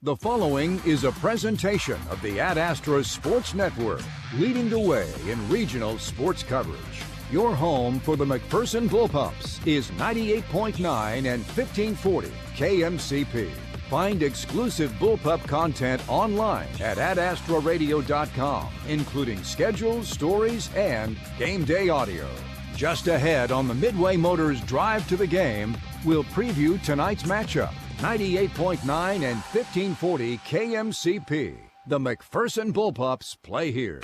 The following is a presentation of the Ad Astra Sports Network, leading the way in regional sports coverage. Your home for the McPherson Bullpups is 98.9 and 1540 KMCP. Find exclusive Bullpup content online at adastraradio.com, including schedules, stories, and game day audio. Just ahead on the Midway Motors Drive to the Game, we'll preview tonight's matchup. 98.9 and 1540 KMCP. The McPherson Bullpups play here.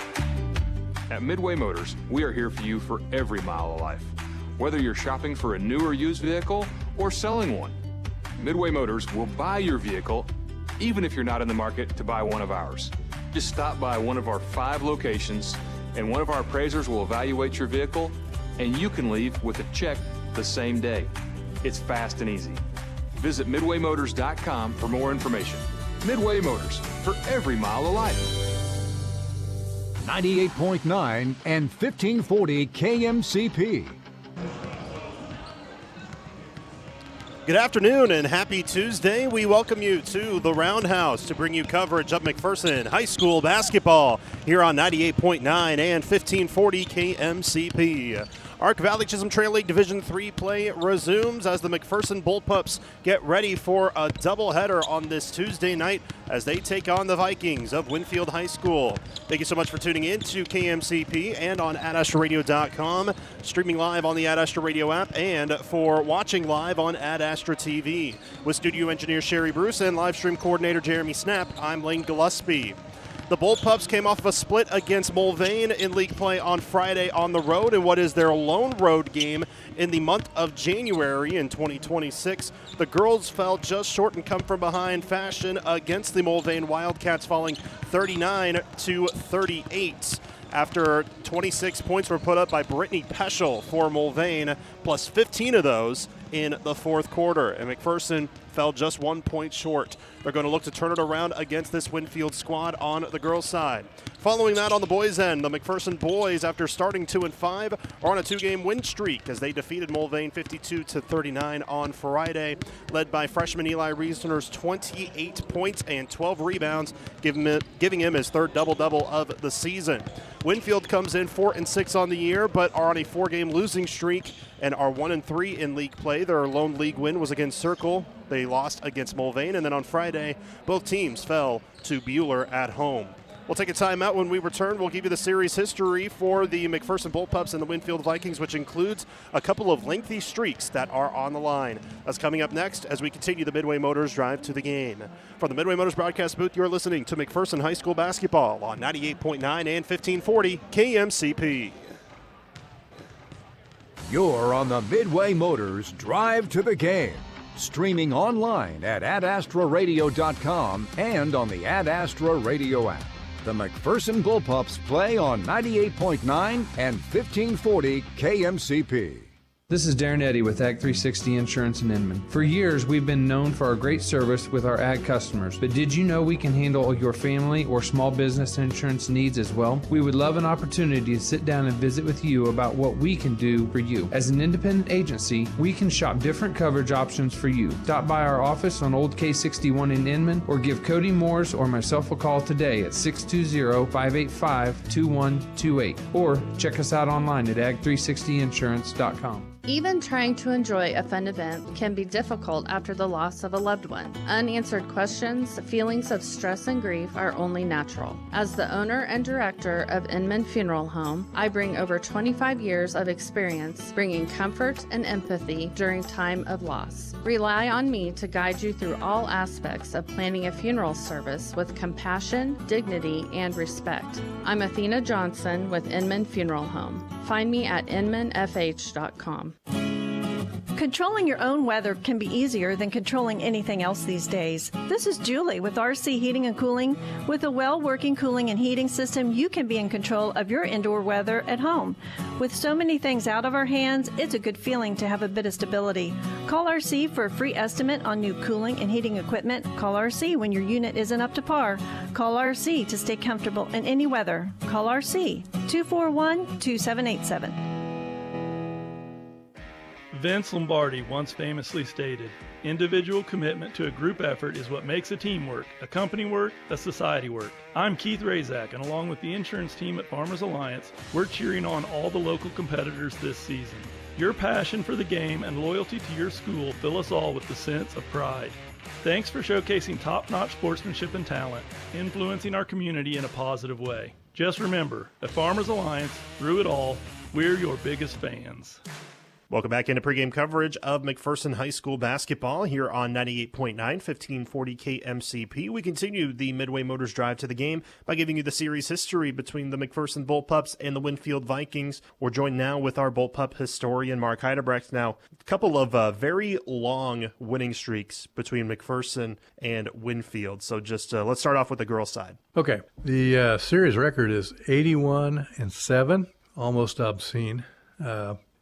At Midway Motors, we are here for you for every mile of life. Whether you're shopping for a new or used vehicle or selling one, Midway Motors will buy your vehicle even if you're not in the market to buy one of ours. Just stop by one of our 5 locations and one of our appraisers will evaluate your vehicle and you can leave with a check the same day. It's fast and easy. Visit MidwayMotors.com for more information. Midway Motors, for every mile of life. 98.9 and 1540 KMCP. Good afternoon and happy Tuesday. We welcome you to the Roundhouse to bring you coverage of McPherson High School basketball here on 98.9 and 1540 KMCP. Arc Valley Chisholm Trail League Division III play resumes as the McPherson Bullpups get ready for a doubleheader on this Tuesday night as they take on the Vikings of Winfield High School. Thank you so much for tuning in to KMCP and on AdAstraRadio.com, streaming live on the Ad Astra Radio app, and for watching live on Ad Astra TV. With studio engineer Sherry Bruce and live stream coordinator Jeremy Snap, I'm Lane Gillespie. The Bullpups came off of a split against Mulvane in league play on Friday on the road in what is their lone road game in the month of January in 2026. The girls fell just short in come-from-behind fashion against the Mulvane Wildcats, falling 39-38. After 26 points were put up by Brittany Peschel for Mulvane, plus 15 of those in the fourth quarter. And McPherson fell just 1 point short. They're going to look to turn it around against this Winfield squad on the girls' side. Following that on the boys' end, the McPherson boys, after starting 2-5, are on a 2-game win streak as they defeated Mulvane 52-39 on Friday, led by freshman Eli Reasoner's 28 points and 12 rebounds, giving him his third double-double of the season. Winfield comes in 4-6 on the year, but are on a 4-game losing streak and are 1-3 in league play. Their lone league win was against Circle. They lost against Mulvane, and then on Friday, both teams fell to Buhler at home. We'll take a timeout. When we return, we'll give you the series history for the McPherson Bullpups and the Winfield Vikings, which includes a couple of lengthy streaks that are on the line. That's coming up next as we continue the Midway Motors Drive to the Game. From the Midway Motors broadcast booth, you're listening to McPherson High School basketball on 98.9 and 1540 KMCP. You're on the Midway Motors Drive to the Game. Streaming online at adastraradio.com and on the Ad Astra Radio app. The McPherson Bullpups play on 98.9 and 1540 KMCP. This is Darren Eddy with Ag 360 Insurance in Inman. For years, we've been known for our great service with our ag customers. But did you know we can handle your family or small business insurance needs as well? We would love an opportunity to sit down and visit with you about what we can do for you. As an independent agency, we can shop different coverage options for you. Stop by our office on Old K61 in Inman or give Cody Moores or myself a call today at 620-585-2128 or check us out online at ag360insurance.com. Even trying to enjoy a fun event can be difficult after the loss of a loved one. Unanswered questions, feelings of stress and grief are only natural. As the owner and director of Inman Funeral Home, I bring over 25 years of experience bringing comfort and empathy during time of loss. Rely on me to guide you through all aspects of planning a funeral service with compassion, dignity, and respect. I'm Athena Johnson with Inman Funeral Home. Find me at inmanfh.com. Controlling your own weather can be easier than controlling anything else these days. This is Julie with RC Heating and Cooling. With a well-working cooling and heating system, you can be in control of your indoor weather at home. With so many things out of our hands, it's a good feeling to have a bit of stability. Call RC for a free estimate on new cooling and heating equipment. Call RC when your unit isn't up to par. Call RC to stay comfortable in any weather. Call RC 241-2787. Vince Lombardi once famously stated, "Individual commitment to a group effort is what makes a team work, a company work, a society work." I'm Keith Razak, and along with the insurance team at Farmers Alliance, we're cheering on all the local competitors this season. Your passion for the game and loyalty to your school fill us all with the sense of pride. Thanks for showcasing top-notch sportsmanship and talent, influencing our community in a positive way. Just remember, at Farmers Alliance, through it all, we're your biggest fans. Welcome back into pregame coverage of McPherson High School basketball here on 98.9, 1540 KMCP. We continue the Midway Motors drive to the game by giving you the series history between the McPherson Bullpups and the Winfield Vikings. We're joined now with our Bullpup historian, Mark Heidebrecht. Now, a couple of very long winning streaks between McPherson and Winfield. So just let's start off with the girls' side. Okay. The series record is 81-7, almost obscene.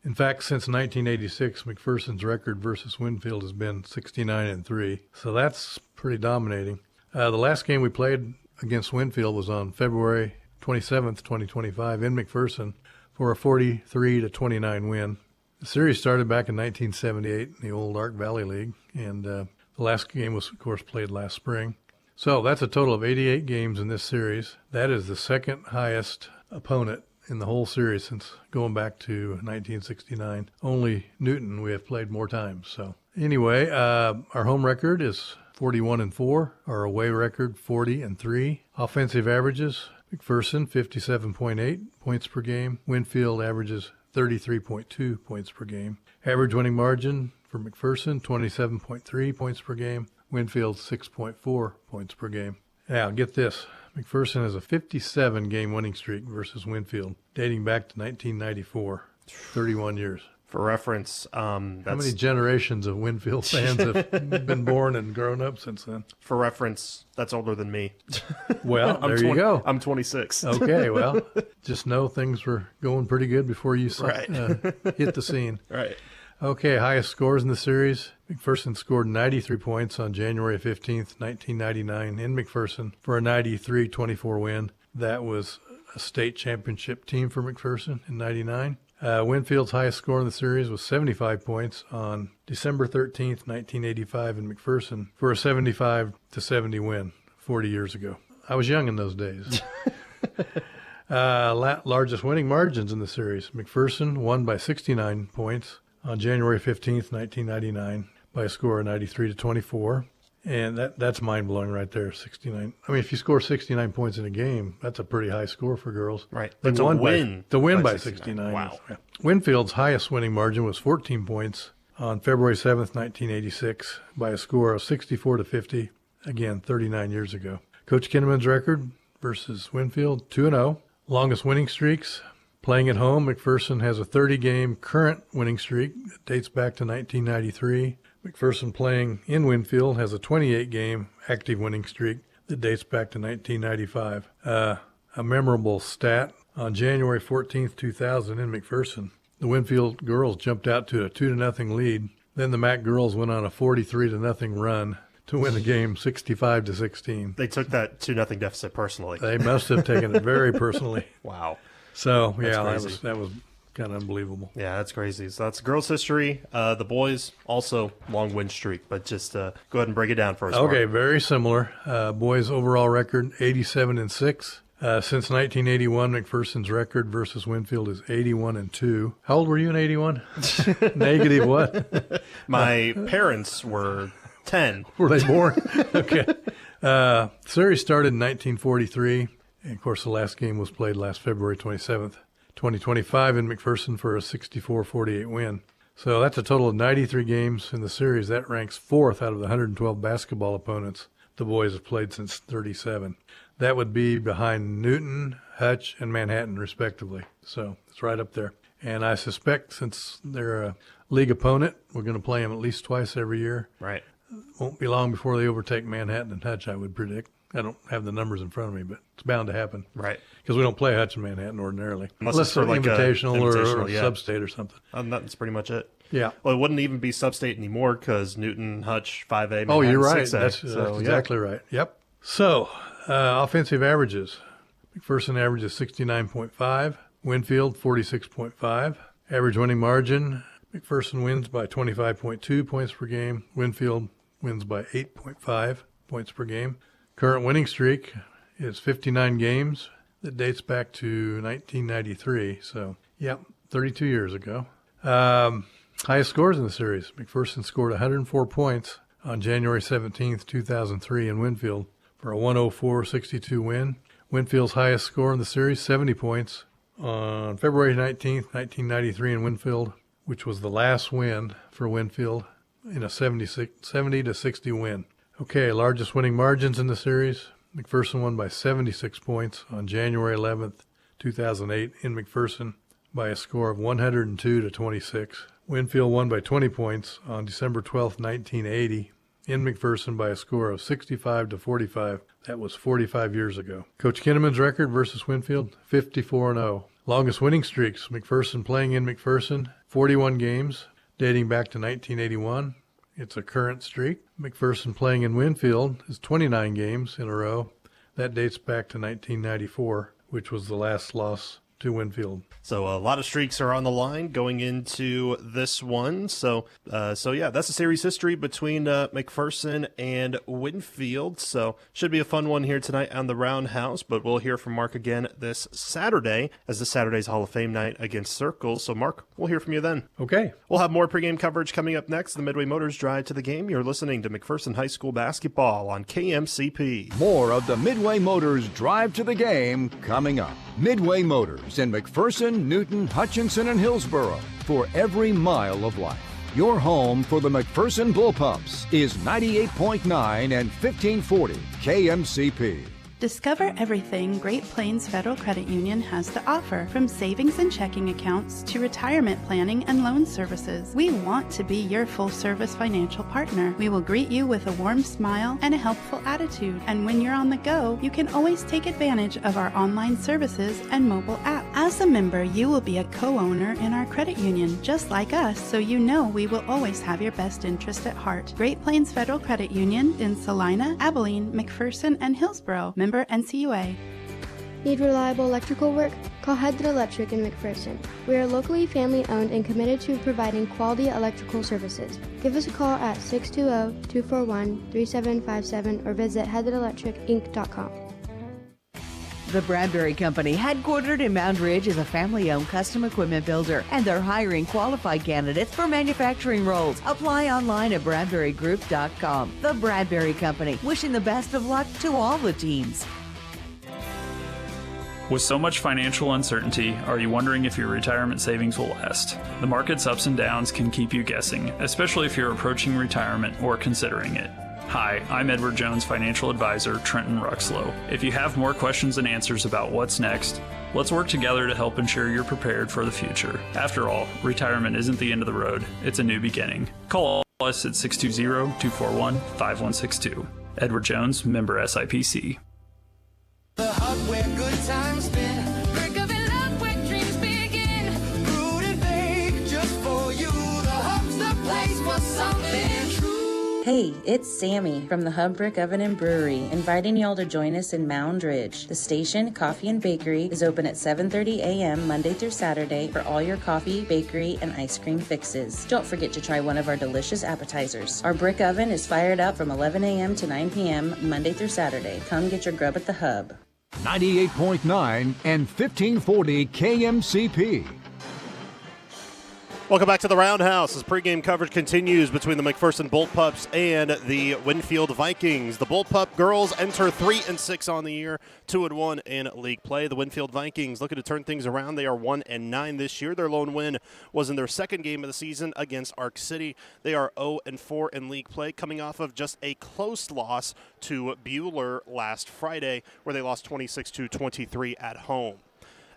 In fact, since 1986, McPherson's record versus Winfield has been 69-3, so that's pretty dominating. The last game we played against Winfield was on February 27th, 2025 in McPherson for a 43-29 win. The series started back in 1978 in the old Ark Valley League, and the last game was, of course, played last spring. So that's a total of 88 games in this series. That is the second highest opponent in the whole series since going back to 1969. Only Newton we have played more times. So anyway, our home record is 41-4. Our away record 40-3. Offensive averages: McPherson 57.8 points per game. Winfield averages 33.2 points per game. Average winning margin for McPherson 27.3 points per game. Winfield 6.4 points per game. Now get this. McPherson has a 57-game winning streak versus Winfield, dating back to 1994, 31 years. For reference, how many generations of Winfield fans have been born and grown up since then? For reference, that's older than me. Well, there you go. I'm 26. Okay, well, just know things were going pretty good before you hit the scene. Right. Okay, highest scores in the series. McPherson scored 93 points on January 15th, 1999 in McPherson for a 93-24 win. That was a state championship team for McPherson in 99. Winfield's highest score in the series was 75 points on December 13th, 1985 in McPherson for a 75-70 win 40 years ago. I was young in those days. Largest winning margins in the series. McPherson won by 69 points on January 15th, 1999, by a score of 93-24. And that's mind-blowing right there, 69. I mean, if you score 69 points in a game, that's a pretty high score for girls. Right. They To win by 69. Wow. Yeah. Winfield's highest winning margin was 14 points on February 7th, 1986, by a score of 64-50, again, 39 years ago. Coach Kinnaman's record versus Winfield, 2-0. Longest winning streaks. Playing at home, McPherson has a 30-game current winning streak that dates back to 1993. McPherson playing in Winfield has a 28-game active winning streak that dates back to 1995. A memorable stat, on January 14th, 2000 in McPherson, the Winfield girls jumped out to a 2-0 lead. Then the Mac girls went on a 43-0 run to win the game 65-16. They took that 2-0 deficit personally. They must have taken it very personally. Wow. So, That's yeah, crazy. that was kind of unbelievable. Yeah, that's crazy. So that's girls' history. The boys, also long win streak, but just go ahead and break it down for us. Okay, Mark. very similar. Boys' overall record, 87-6. Since 1981, McPherson's record versus Winfield is 81-2. How old were you in 81? Negative what? My parents were 10. Were they born? Okay. Series started in 1943. And, of course, the last game was played last February 27th, 2025 in McPherson for a 64-48 win. So that's a total of 93 games in the series. That ranks fourth out of the 112 basketball opponents the boys have played since 37. That would be behind Newton, Hutch, and Manhattan, respectively. So it's right up there. And I suspect since they're a league opponent, we're going to play them at least twice every year. Right. Won't be long before they overtake Manhattan and Hutch, I would predict. I don't have the numbers in front of me, but it's bound to happen. Right. Because we don't play Hutch and Manhattan ordinarily. Unless it's for like invitational or yeah. sub-state or something. That's pretty much it. Yeah. Well, it wouldn't even be sub-state anymore because Newton, Hutch, 5A, Manhattan, Oh, you're right. 6A. That's exactly right. Yep. So, offensive averages. McPherson averages 69.5. Winfield, 46.5. Average winning margin. McPherson wins by 25.2 points per game. Winfield wins by 8.5 points per game. Current winning streak is 59 games. That dates back to 1993. So, 32 years ago. Highest scores in the series. McPherson scored 104 points on January 17th, 2003 in Winfield for a 104-62 win. Winfield's highest score in the series, 70 points, on February 19th, 1993 in Winfield, which was the last win for Winfield in a 70-60 win. Okay, largest winning margins in the series. McPherson won by 76 points on January 11th, 2008 in McPherson by a score of 102-26. Winfield won by 20 points on December 12th, 1980 in McPherson by a score of 65-45. That was 45 years ago. Coach Kinneman's record versus Winfield, 54-0. Longest winning streaks, McPherson playing in McPherson, 41 games dating back to 1981. It's a current streak. McPherson playing in Winfield is 29 games in a row. That dates back to 1994, which was the last loss to Winfield. So a lot of streaks are on the line going into this one. So that's the series history between McPherson and Winfield. So should be a fun one here tonight on the Roundhouse, but we'll hear from Mark again this Saturday as the Saturday's Hall of Fame night against Circles. So Mark, we'll hear from you then. Okay. We'll have more pregame coverage coming up next. The Midway Motors Drive to the Game. You're listening to McPherson High School basketball on KMCP. More of the Midway Motors Drive to the Game coming up. Midway Motors in McPherson, Newton, Hutchinson, and Hillsboro. For every mile of life. Your home for the McPherson Bullpups is 98.9 and 1540 KMCP. Discover everything Great Plains Federal Credit Union has to offer, from savings and checking accounts to retirement planning and loan services. We want to be your full-service financial partner. We will greet you with a warm smile and a helpful attitude. And when you're on the go, you can always take advantage of our online services and mobile app. As a member, you will be a co-owner in our credit union, just like us, so you know we will always have your best interest at heart. Great Plains Federal Credit Union in Salina, Abilene, McPherson, and Hillsboro. Member NCUA. Need reliable electrical work? Call Head Electric in McPherson. We are locally family owned and committed to providing quality electrical services. Give us a call at 620-241-3757 or visit headelectricinc.com. The Bradbury Company, headquartered in Mound Ridge, is a family-owned custom equipment builder, and they're hiring qualified candidates for manufacturing roles. Apply online at bradburygroup.com. The Bradbury Company, wishing the best of luck to all the teams. With so much financial uncertainty, are you wondering if your retirement savings will last? The market's ups and downs can keep you guessing, especially if you're approaching retirement or considering it. Hi, I'm Edward Jones financial advisor Trenton Ruxlow. If you have more questions and answers about what's next, let's work together to help ensure you're prepared for the future. After all, retirement isn't the end of the road, it's a new beginning. Call us at 620-241-5162. Edward Jones, member SIPC. The hub where good times spin, brick of love where dreams begin. Brewed and baked just for you. The hub's the place for something true. Hey, it's Sammy from the Hub Brick Oven and Brewery, inviting y'all to join us in Mound Ridge. The station, Coffee and Bakery, is open at 7:30 a.m. Monday through Saturday for all your coffee, bakery, and ice cream fixes. Don't forget to try one of our delicious appetizers. Our brick oven is fired up from 11 a.m. to 9 p.m. Monday through Saturday. Come get your grub at the Hub. 98.9 and 1540 KMCP. Welcome back to the Roundhouse as pregame coverage continues between the McPherson Bullpups and the Winfield Vikings. The Bullpup girls enter 3-6 on the year, 2-1 in league play. The Winfield Vikings looking to turn things around. They are 1-9 this year. Their lone win was in their second game of the season against Arc City. They are 0-4 in league play, coming off of just a close loss to Buhler last Friday, where they lost 26-23 at home.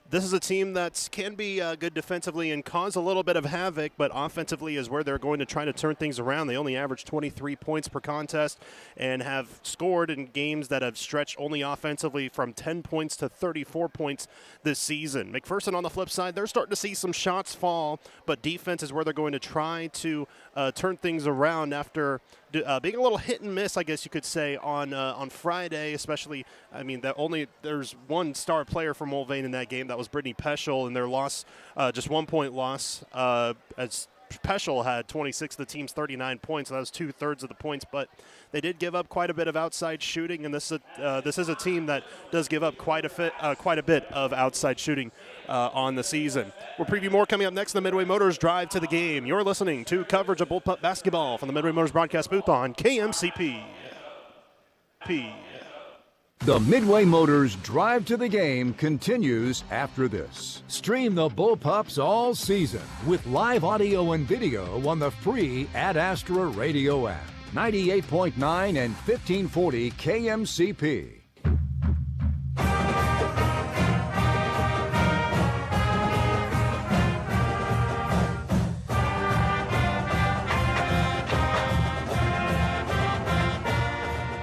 This is a team that can be good defensively and cause a little bit of havoc, but offensively is where they're going to try to turn things around. They only average 23 points per contest and have scored in games that have stretched only offensively from 10 points to 34 points this season. McPherson, on the flip side, they're starting to see some shots fall, but defense is where they're going to try to turn things around after being a little hit and miss, I guess you could say, on Friday, especially. I mean, there's one star player for Mulvane in that game. That was Brittany Peschel, and their loss, just 1 point loss, as Peschel had 26 of the team's 39 points. So that was 2/3 of the points, but they did give up quite a bit of outside shooting, and this is a team that does give up quite a bit of outside shooting on the season. We'll preview more coming up next in the Midway Motors Drive to the Game. You're listening to coverage of Bullpup basketball from the Midway Motors broadcast booth on KMCP. The Midway Motors Drive to the Game continues after this. Stream the Bullpups all season with live audio and video on the free Ad Astra Radio app. 98.9 and 1540 KMCP.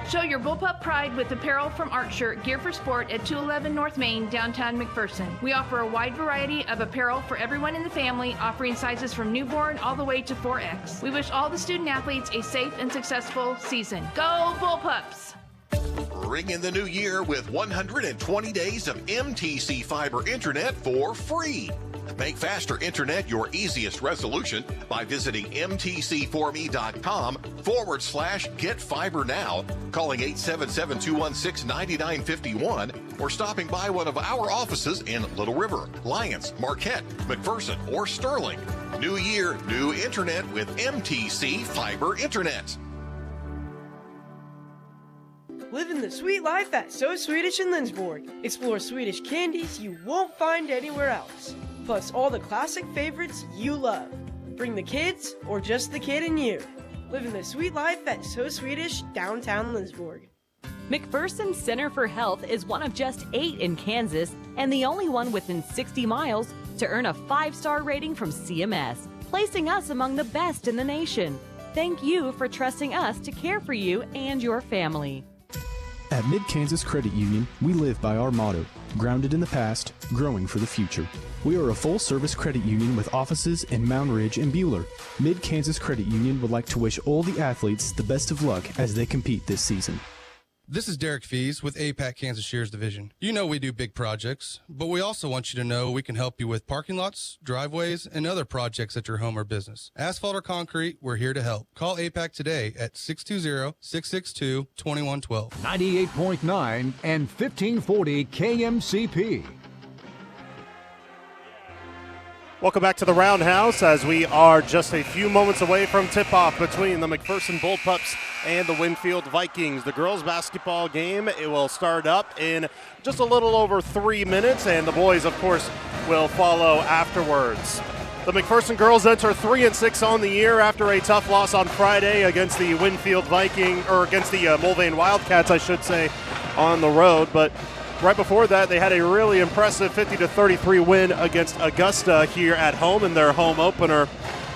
Show your Bullpup pride with apparel from Artshirt, Gear for Sport at 211 North Main, downtown McPherson. We offer a wide variety of apparel for everyone in the family, offering sizes from newborn all the way to 4X. We wish all the student athletes a safe and successful season. Go Bullpups! Ring in the new year with 120 days of MTC Fiber Internet for free. Make faster internet your easiest resolution by visiting mtcforme.com/getfibernow, calling 877-216-9951, or stopping by one of our offices in Little River, Lyons, Marquette, McPherson, or Sterling. New year, new internet with MTC Fiber Internet. Living the sweet life at So Swedish in Lindsborg. Explore Swedish candies you won't find anywhere else. Plus all the classic favorites you love. Bring the kids or just the kid in you. Living the sweet life at So Swedish, downtown Lindsborg. McPherson Center for Health is one of just 8 in Kansas and the only one within 60 miles to earn a 5-star rating from CMS, placing us among the best in the nation. Thank you for trusting us to care for you and your family. At Mid-Kansas Credit Union, we live by our motto, grounded in the past, growing for the future. We are a full-service credit union with offices in Mound Ridge and Buhler. Mid-Kansas Credit Union would like to wish all the athletes the best of luck as they compete this season. This is Derek Fees with APAC Kansas Shares Division. You know we do big projects, but we also want you to know we can help you with parking lots, driveways, and other projects at your home or business. Asphalt or concrete, we're here to help. Call APAC today at 620-662-2112. 98.9 and 1540 KMCP. Welcome back to the Roundhouse as we are just a few moments away from tip-off between the McPherson Bullpups and the Winfield Vikings. The girls' basketball game, it will start up in just a little over 3 minutes, and the boys, of course, will follow afterwards. The McPherson girls enter 3-6 on the year after a tough loss on Friday against the Winfield Viking, or against the Mulvane Wildcats, I should say, on the road, but right before that, they had a really impressive 50-33 win against Augusta here at home in their home opener.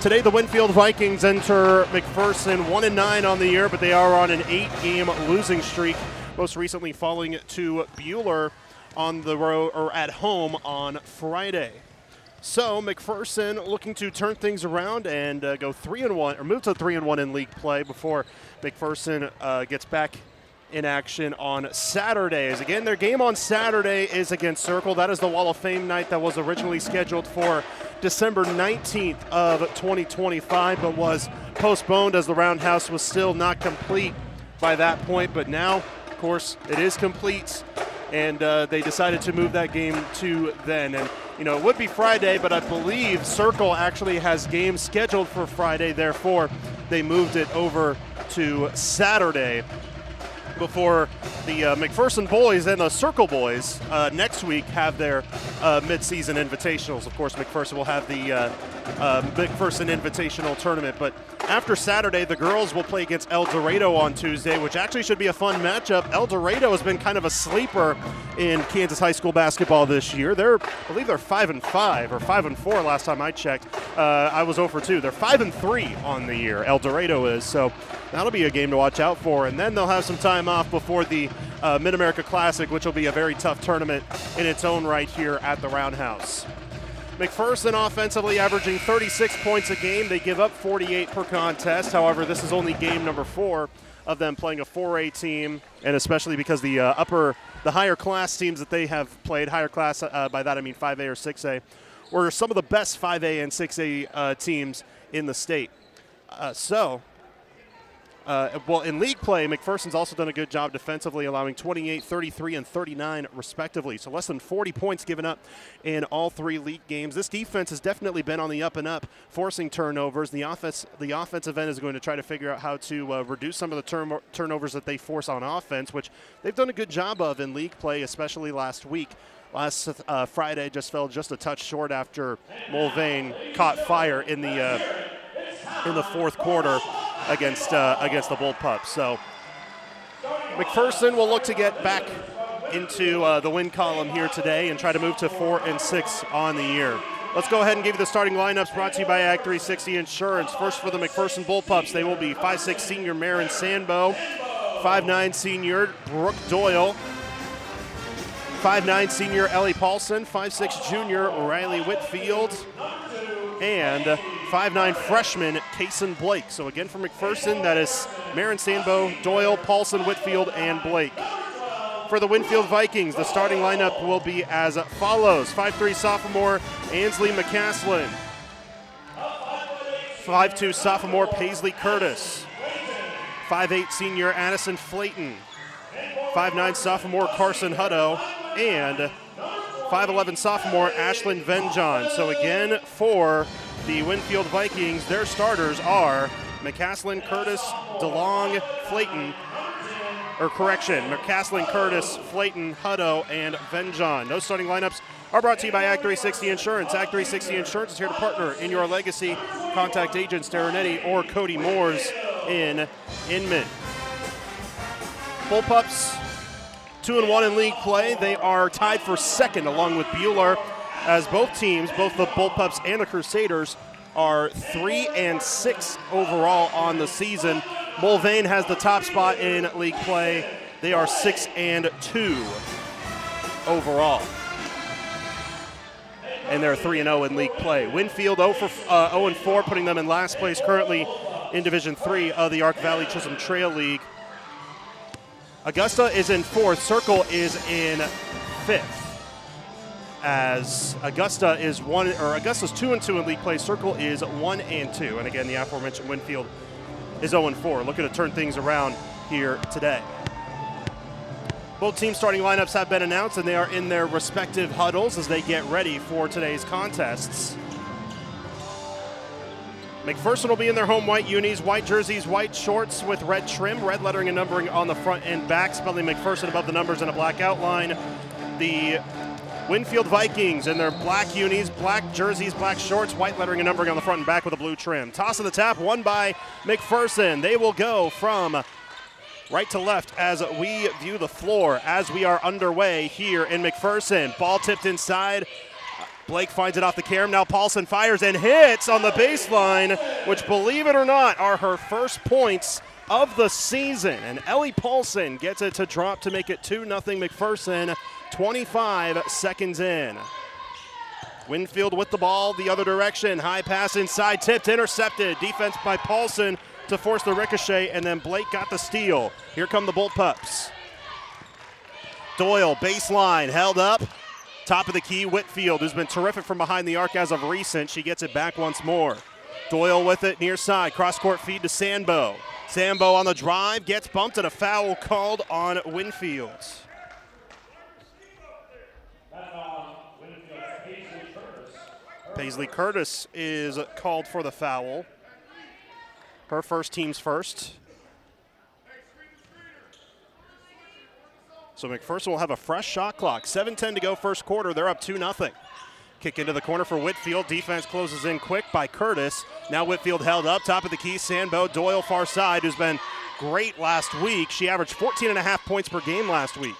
Today, the Winfield Vikings enter McPherson 1-9 on the year, but they are on an 8-game losing streak, most recently falling to Buhler on the road or at home on Friday. So McPherson looking to turn things around and go 3-1 or move to 3-1 in league play before McPherson gets back in action on Saturdays. Again, their game on Saturday is against Circle. That is the Wall of Fame night that was originally scheduled for December 19th of 2025, but was postponed as the Roundhouse was still not complete by that point. But now, of course, it is complete, and they decided to move that game to then. And, you know, it would be Friday, but I believe Circle actually has games scheduled for Friday. Therefore, they moved it over to Saturday before the McPherson boys and the Circle boys next week have their mid-season invitationals. Of course, McPherson will have the McPherson Invitational Tournament. But after Saturday, the girls will play against El Dorado on Tuesday, which actually should be a fun matchup. El Dorado has been kind of a sleeper in Kansas high school basketball this year. I believe they're 5-5 or 5-4 last time I checked. I was 0-2. They're 5-3 on the year, El Dorado is. So that'll be a game to watch out for. And then they'll have some time off before the Mid-America Classic, which will be a very tough tournament in its own right here at the Roundhouse. McPherson offensively averaging 36 points a game. They give up 48 per contest. However, this is only game number 4 of them playing a 4A team, and especially because the higher class teams that they have played, higher class, by that I mean 5A or 6A, were some of the best 5A and 6A teams in the state. Well, in league play, McPherson's also done a good job defensively, allowing 28, 33, and 39 respectively. So less than 40 points given up in all 3 league games. This defense has definitely been on the up and up, forcing turnovers. The offensive end is going to try to figure out how to reduce some of the turnovers that they force on offense, which they've done a good job of in league play, especially last week. Last Friday just fell just a touch short after Mulvane caught fire in the fourth quarter against the Bullpups. So McPherson will look to get back into the win column here today and try to move to 4-6 on the year. Let's go ahead and give you the starting lineups brought to you by Ag 360 Insurance. First for the McPherson Bullpups, they will be 5'6" senior Marin Sandbo, 5'9" senior Brooke Doyle, 5'9" senior Ellie Paulson, 5'6" junior Riley Whitfield, and 5'9" freshman Kaysen Blake. So again for McPherson, that is Marin Sandbo, Doyle, Paulson, Whitfield, and Blake. For the Winfield Vikings, the starting lineup will be as follows. 5'3" sophomore Ansley McCaslin, 5'2" sophomore Paisley Curtis, 5'8" senior Addison Flayton, 5'9" sophomore Carson Hutto, and 5'11" sophomore Ashlyn Venjon. So again, for the Winfield Vikings, their starters are McCaslin, Curtis, DeLong, Flayton, McCaslin, Curtis, Flayton, Hutto, and Venjon. Those starting lineups are brought to you by Ag 360 Insurance. Ag 360 Insurance is here to partner in your legacy. Contact agents Darren Eddy or Cody Moores in Inman. Bullpups 2-1 in league play. They are tied for second along with Buhler, as both teams, both the Bullpups and the Crusaders, are 3-6 overall on the season. Mulvane has the top spot in league play. They are 6-2 overall, and they're 3-0 in league play. Winfield 0-4, putting them in last place currently in Division 3 of the Ark Valley Chisholm Trail League. Augusta is in 4th. Circle is in 5th. As Augusta's 2-2 in league play. Circle is 1-2. And again, the aforementioned Winfield is 0-4. Looking to turn things around here today. Both teams' starting lineups have been announced, and they are in their respective huddles as they get ready for today's contests. McPherson will be in their home white unis, white jerseys, white shorts with red trim, red lettering and numbering on the front and back, spelling McPherson above the numbers in a black outline. The Winfield Vikings in their black unis, black jerseys, black shorts, white lettering and numbering on the front and back with a blue trim. Toss of the tap, won by McPherson. They will go from right to left as we view the floor as we are underway here in McPherson. Ball tipped inside. Blake finds it off the carom. Now Paulson fires and hits on the baseline, which, believe it or not, are her first points of the season. And Ellie Paulson gets it to drop to make it 2-0 McPherson, 25 seconds in. Winfield with the ball the other direction. High pass inside, tipped, intercepted. Defense by Paulson to force the ricochet, and then Blake got the steal. Here come the Bullpups. Doyle, baseline, held up. Top of the key, Whitfield, who's been terrific from behind the arc as of recent. She gets it back once more. Doyle with it near side. Cross-court feed to Sandbo. Sandbo on the drive, gets bumped, and a foul called on Winfield. Paisley Curtis is called for the foul. Her first, team's first. So McPherson will have a fresh shot clock. 7:10 to go first quarter. They're up 2-0. Kick into the corner for Whitfield. Defense closes in quick by Curtis. Now Whitfield held up. Top of the key, Sandbo. Doyle far side, who's been great last week. She averaged 14.5 points per game last week.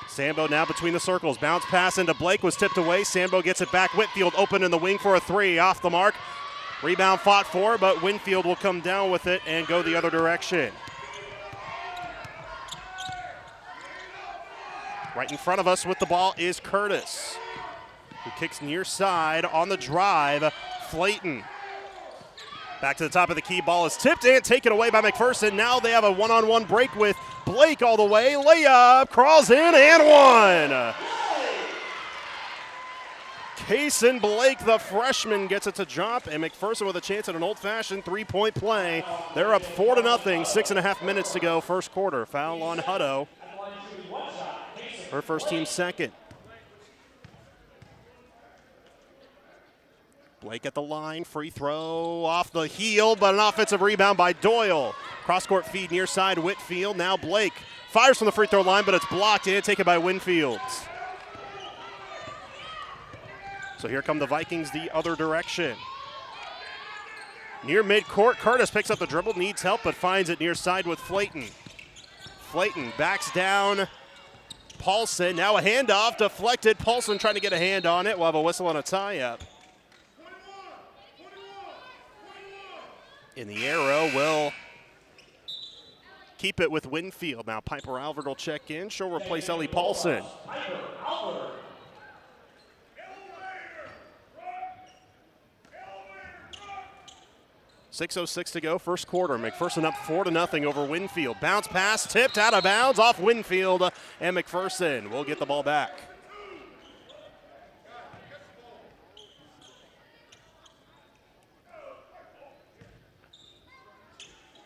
Sandbo now between the circles. Bounce pass into Blake was tipped away. Sandbo gets it back. Whitfield open in the wing for a three. Off the mark. Rebound fought for, but Winfield will come down with it and go the other direction. Right in front of us with the ball is Curtis, who kicks near side on the drive. Flayton. Back to the top of the key. Ball is tipped and taken away by McPherson. Now they have a one-on-one break with Blake all the way. Layup, crawls in and one. Kaysen Blake, the freshman, gets it to drop, and McPherson with a chance at an old-fashioned three-point play. They're up 4-0, 6.5 minutes to go, first quarter. Foul on Hutto. Her first team second. Blake at the line, free throw off the heel, but an offensive rebound by Doyle. Cross-court feed near side, Whitfield. Now Blake fires from the free throw line, but it's blocked and taken by Winfield. So here come the Vikings the other direction. Near midcourt, Curtis picks up the dribble, needs help, but finds it near side with Flayton. Flayton backs down Paulson. Now a handoff, deflected. Paulson trying to get a hand on it. We'll have a whistle and a tie-up. In the arrow will keep it with Winfield. Now Piper Alford will check in. She'll replace Ellie Paulson. 6:06 to go, first quarter. McPherson up 4-0 over Winfield. Bounce pass, tipped out of bounds off Winfield, and McPherson will get the ball back.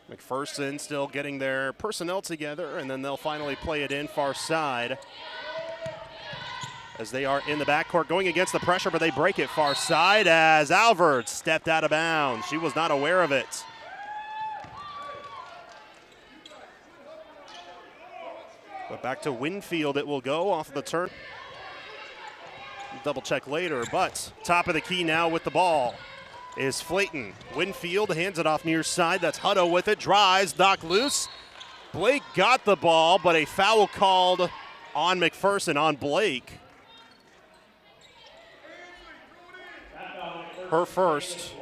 McPherson still getting their personnel together, and then they'll finally play it in far side as they are in the backcourt going against the pressure, but they break it far side as Alvord stepped out of bounds. She was not aware of it. But back to Winfield it will go off of the turn. Double check later, but top of the key now with the ball is Flayton. Winfield hands it off near side. That's Hutto with it. Drives, knocked loose. Blake got the ball, but a foul called on McPherson, on Blake. Her first.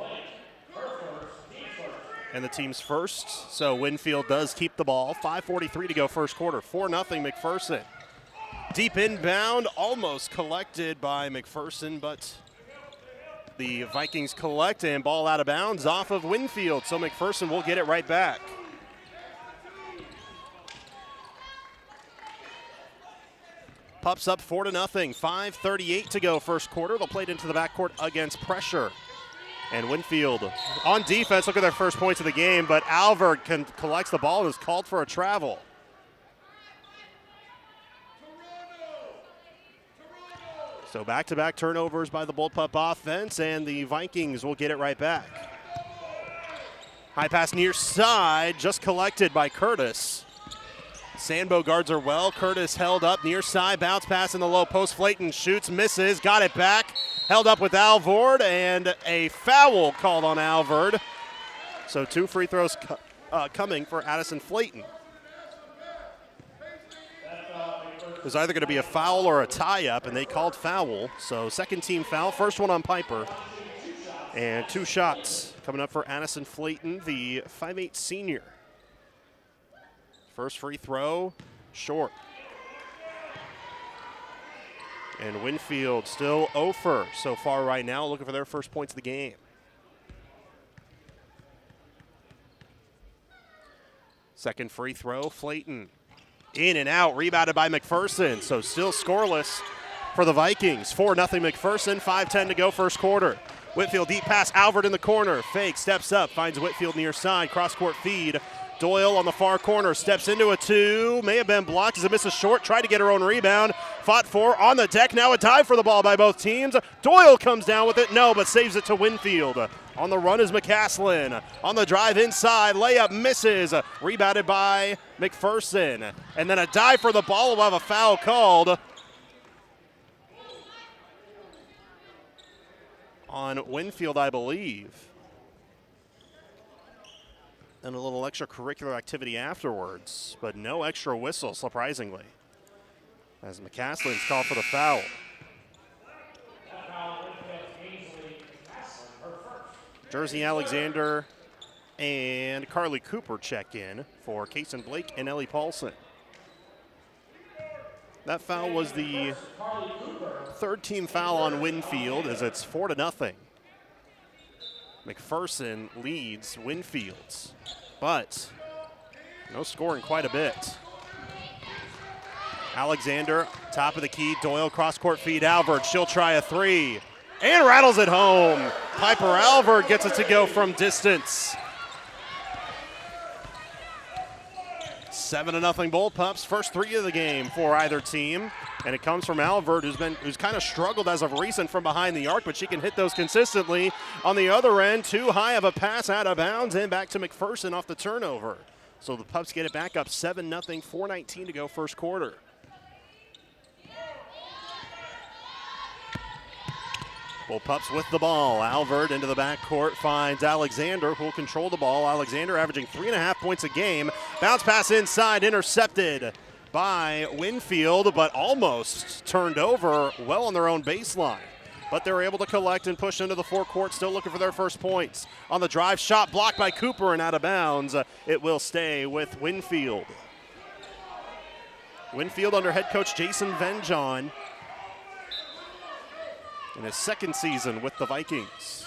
And the team's first. So Winfield does keep the ball. 5:43 to go first quarter. 4-0 McPherson. Deep inbound, almost collected by McPherson, but the Vikings collect and ball out of bounds off of Winfield. So McPherson will get it right back. Pups up 4-0. 5:38 to go first quarter. They'll play it into the backcourt against pressure. And Winfield on defense, look at their first points of the game, but Alvord collects the ball and is called for a travel. So back-to-back turnovers by the Bullpup offense, and the Vikings will get it right back. High pass near side, just collected by Curtis. Sandbo guards are well. Curtis held up near side, bounce pass in the low post. Flayton shoots, misses, got it back. Held up with Alvord, and a foul called on Alvord. So 2 free throws coming for Addison Flayton. There's either going to be a foul or a tie-up, and they called foul. So second team foul, first one on Piper. And 2 shots coming up for Addison Flayton, the 5'8" senior. First free throw, short. And Winfield still 0 for so far right now, looking for their first points of the game. Second free throw, Flayton. In and out, rebounded by McPherson. So still scoreless for the Vikings. 4-0 McPherson, 5:10 to go first quarter. Whitfield deep pass, Alvord in the corner. Fake, steps up, finds Whitfield near side, cross-court feed. Doyle on the far corner, steps into a 2, may have been blocked as it misses short, tried to get her own rebound, fought for, on the deck, now a dive for the ball by both teams. Doyle comes down with it, no, but saves it to Winfield. On the run is McCaslin. On the drive inside, layup misses, rebounded by McPherson. And then a dive for the ball, we'll have a foul called on Winfield, I believe. And a little extracurricular activity afterwards, but no extra whistle, surprisingly, as McCaslin's called for the foul. Jersey Alexander and Carly Cooper check in for Kaysen Blake and Ellie Paulson. That foul was the third team foul on Winfield, as it's 4-0. McPherson leads Winfield's, but no scoring quite a bit. Alexander, top of the key, Doyle cross-court feed, Alvord, she'll try a 3. and rattles it home. Piper Alvord gets it to go from distance. 7-0 Bullpups, first three of the game for either team. And it comes from Alvord, who's kind of struggled as of recent from behind the arc, but she can hit those consistently. On the other end, too high of a pass out of bounds and back to McPherson off the turnover. So the Pups get it back up 7-0, 4:19 to go first quarter. Bullpups with the ball. Alvord into the backcourt finds Alexander, who will control the ball. Alexander averaging 3.5 points a game. Bounce pass inside, intercepted by Winfield, but almost turned over well on their own baseline. But they're able to collect and push into the forecourt, still looking for their first points. On the drive, shot blocked by Cooper and out of bounds. It will stay with Winfield. Winfield under head coach Jason Venjon in his second season with the Vikings.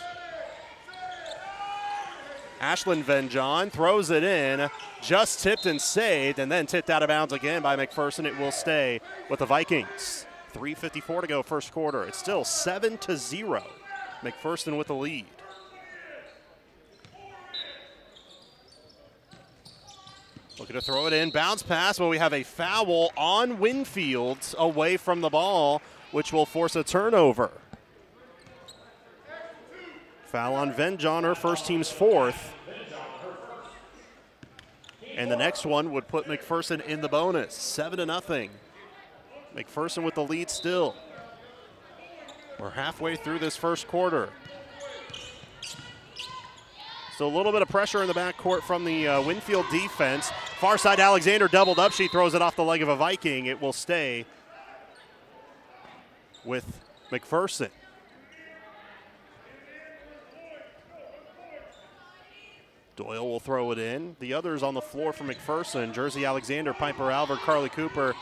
Ashlyn Venjon throws it in, just tipped and saved, and then tipped out of bounds again by McPherson. It will stay with the Vikings. 3:54 to go first quarter. It's still 7-0. McPherson with the lead. Looking to throw it in, bounce pass, but we have a foul on Winfield away from the ball, which will force a turnover. Foul on Venjon, her first team's fourth. And the next one would put McPherson in the bonus, 7-0. McPherson with the lead still. We're halfway through this first quarter. So a little bit of pressure in the backcourt from the Winfield defense. Far side, Alexander doubled up. She throws it off the leg of a Viking. It will stay with McPherson. Doyle will throw it in. The others on the floor for McPherson: Jersey Alexander, Piper Alvord, Carly Cooper,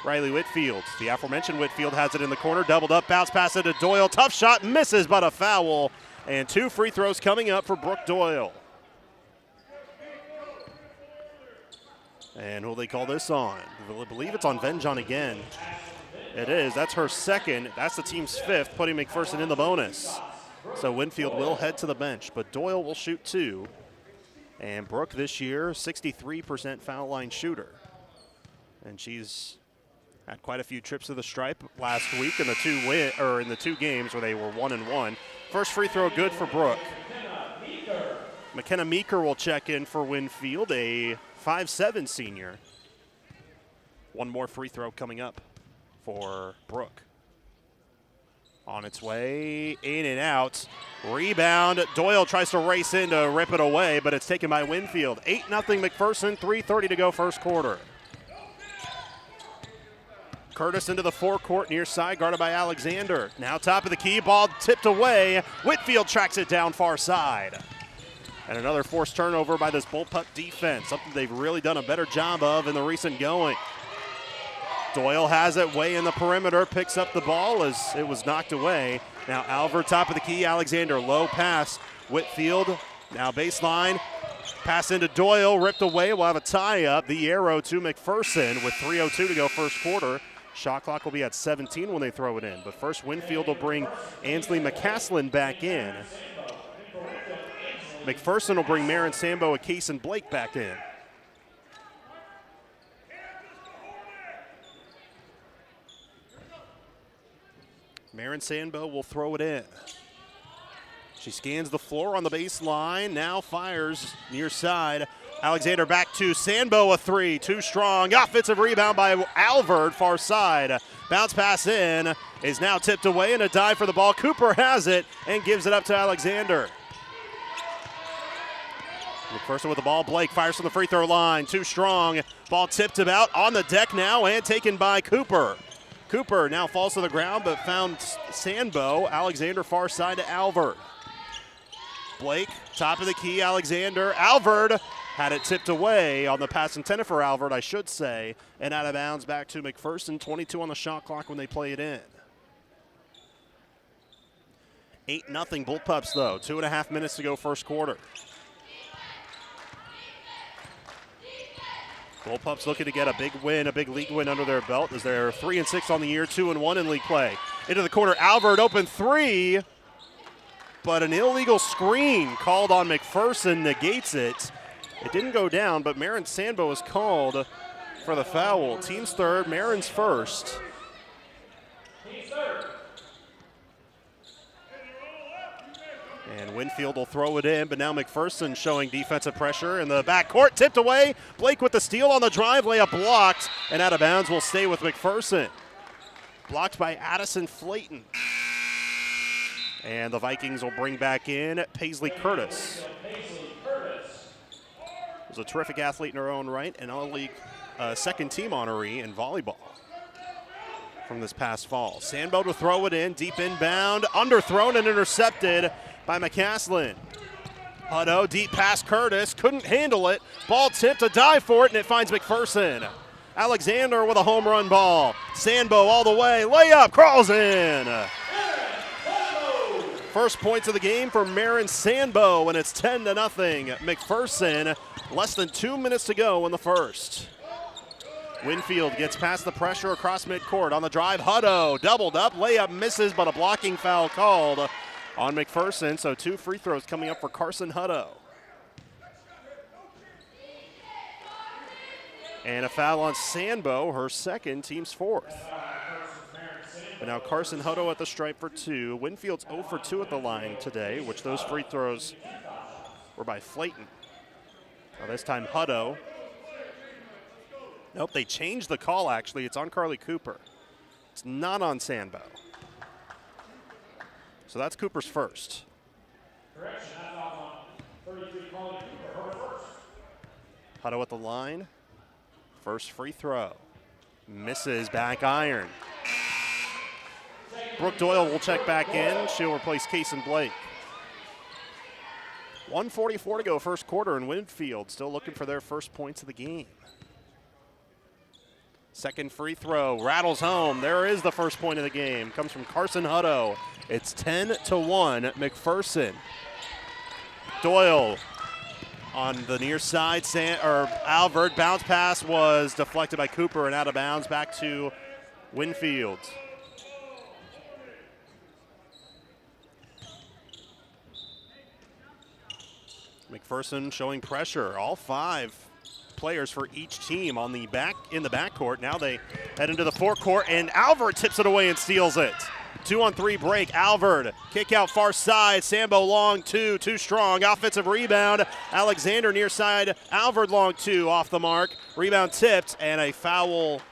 Riley Whitfield. The aforementioned Whitfield has it in the corner, doubled up, bounce pass it to Doyle. Tough shot, misses, but a foul. And 2 free throws coming up for Brooke Doyle. And who'll they call this on? I believe it's on Venjon again. It is. That's her second. That's the team's fifth, putting McPherson in the bonus. So Winfield will head to the bench, but Doyle will shoot 2. And Brooke this year, 63% foul line shooter. And she's had quite a few trips to the stripe last week in the two games where they were 1-1. First free throw good for Brooke. McKenna Meeker will check in for Winfield, a 5'7" senior. One more free throw coming up for Brooke. On its way, in and out. Rebound. Doyle tries to race in to rip it away, but it's taken by Winfield. 8-0 McPherson, 3:30 to go first quarter. Curtis into the forecourt near side, guarded by Alexander. Now top of the key, ball tipped away. Whitfield tracks it down far side. And another forced turnover by this Bullpup defense, something they've really done a better job of in the recent going. Doyle has it way in the perimeter, picks up the ball as it was knocked away. Now Alvord top of the key, Alexander low pass. Whitfield now baseline, pass into Doyle, ripped away. We'll have a tie up. The arrow to McPherson with 3:02 to go first quarter. Shot clock will be at 17 when they throw it in. But first Winfield will bring Ansley McCaslin back in. McPherson will bring Marin Sambo, Case, and Blake back in. Marin Sambo will throw it in. She scans the floor on the baseline, now fires near side. Alexander back to Sambo, a 3, too strong. Offensive rebound by Alvord, far side. Bounce pass in, is now tipped away, and a dive for the ball. Cooper has it and gives it up to Alexander. McPherson with the ball. Blake fires from the free throw line, too strong. Ball tipped about on the deck now and taken by Cooper. Cooper now falls to the ground but found Sambo. Alexander far side to Alvord. Blake, top of the key, Alexander. Alvord had it tipped away on the pass intended for Alvord, I should say, and out of bounds back to McPherson. 22 on the shot clock when they play it in. 8-0 Bullpups, though. 2.5 minutes to go first quarter. Bullpups looking to get a big win, a big league win under their belt as they're 3-6 on the year, 2-1 in league play. Into the corner, Alvord, open 3, but an illegal screen called on McPherson negates it. It didn't go down, but Marin Sandbo is called for the foul. Team's third, Marin's first. And Winfield will throw it in, but now McPherson showing defensive pressure in the backcourt. Tipped away. Blake with the steal on the drive. Layup blocked, and out of bounds will stay with McPherson. Blocked by Addison Flayton. And the Vikings will bring back in Paisley Curtis. Was a terrific athlete in her own right, and all-league second-team honoree in volleyball from this past fall. Sandbo to throw it in, deep inbound, underthrown and intercepted by McCaslin. Hutto, deep pass Curtis, couldn't handle it. Ball tipped, a dive for it, and it finds McPherson. Alexander with a home run ball. Sandbo all the way, layup, crawls in. First points of the game for Marin Sandbo, and it's 10-0. McPherson, less than 2 minutes to go in the first. Winfield gets past the pressure across midcourt. On the drive, Hutto doubled up, layup misses, but a blocking foul called on McPherson, so 2 free throws coming up for Carson Hutto. And a foul on Sandbo, her second, team's fourth. But now Carson Hutto at the stripe for 2. Winfield's 0 for 2 at the line today, which those free throws were by Flayton. Now this time Hutto. Nope, they changed the call actually. It's on Carly Cooper. It's not on Sandbo. So that's Cooper's first. Hutto at the line. First free throw. Misses, back iron. Brooke Doyle will check back in. She'll replace Kaysen Blake. 1:44 to go first quarter, and Winfield still looking for their first points of the game. Second free throw, rattles home. There is the first point of the game. Comes from Carson Hutto. It's 10-1, McPherson. Doyle on the near side. Alvord, bounce pass was deflected by Cooper and out of bounds back to Winfield. McPherson showing pressure. All 5 players for each team on the in the backcourt. Now they head into the forecourt, and Alvord tips it away and steals it. 2-on-3 break. Alvord kick out far side. Sandbo long 2, too strong. Offensive rebound. Alexander near side. Alvord long 2 off the mark. Rebound tipped, and a foul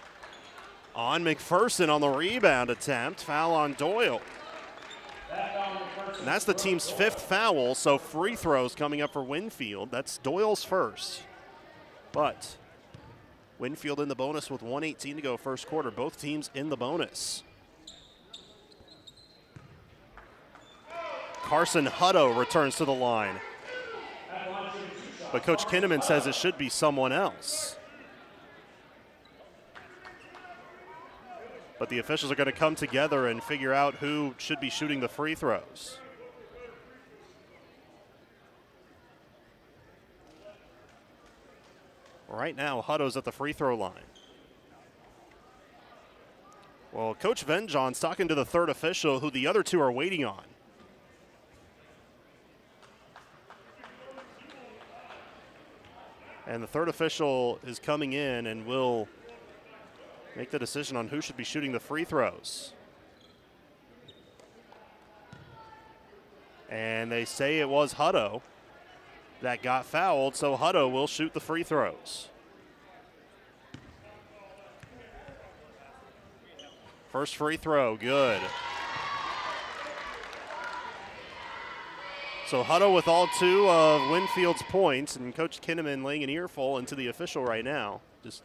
on McPherson on the rebound attempt. Foul on Doyle. And that's the team's 5th foul, so free throws coming up for Winfield. That's Doyle's first. But Winfield in the bonus with 1:18 to go first quarter. Both teams in the bonus. Carson Hutto returns to the line. But Coach Kinnaman says it should be someone else. But the officials are going to come together and figure out who should be shooting the free throws. Right now, Hutto's at the free throw line. Well, Coach Venjohn's talking to the third official, who the other 2 are waiting on. And the third official is coming in and will make the decision on who should be shooting the free throws. And they say it was Hutto that got fouled, so Hutto will shoot the free throws. First free throw, good. So Hutto with all 2 of Winfield's points, and Coach Kinnaman laying an earful into the official right now. Just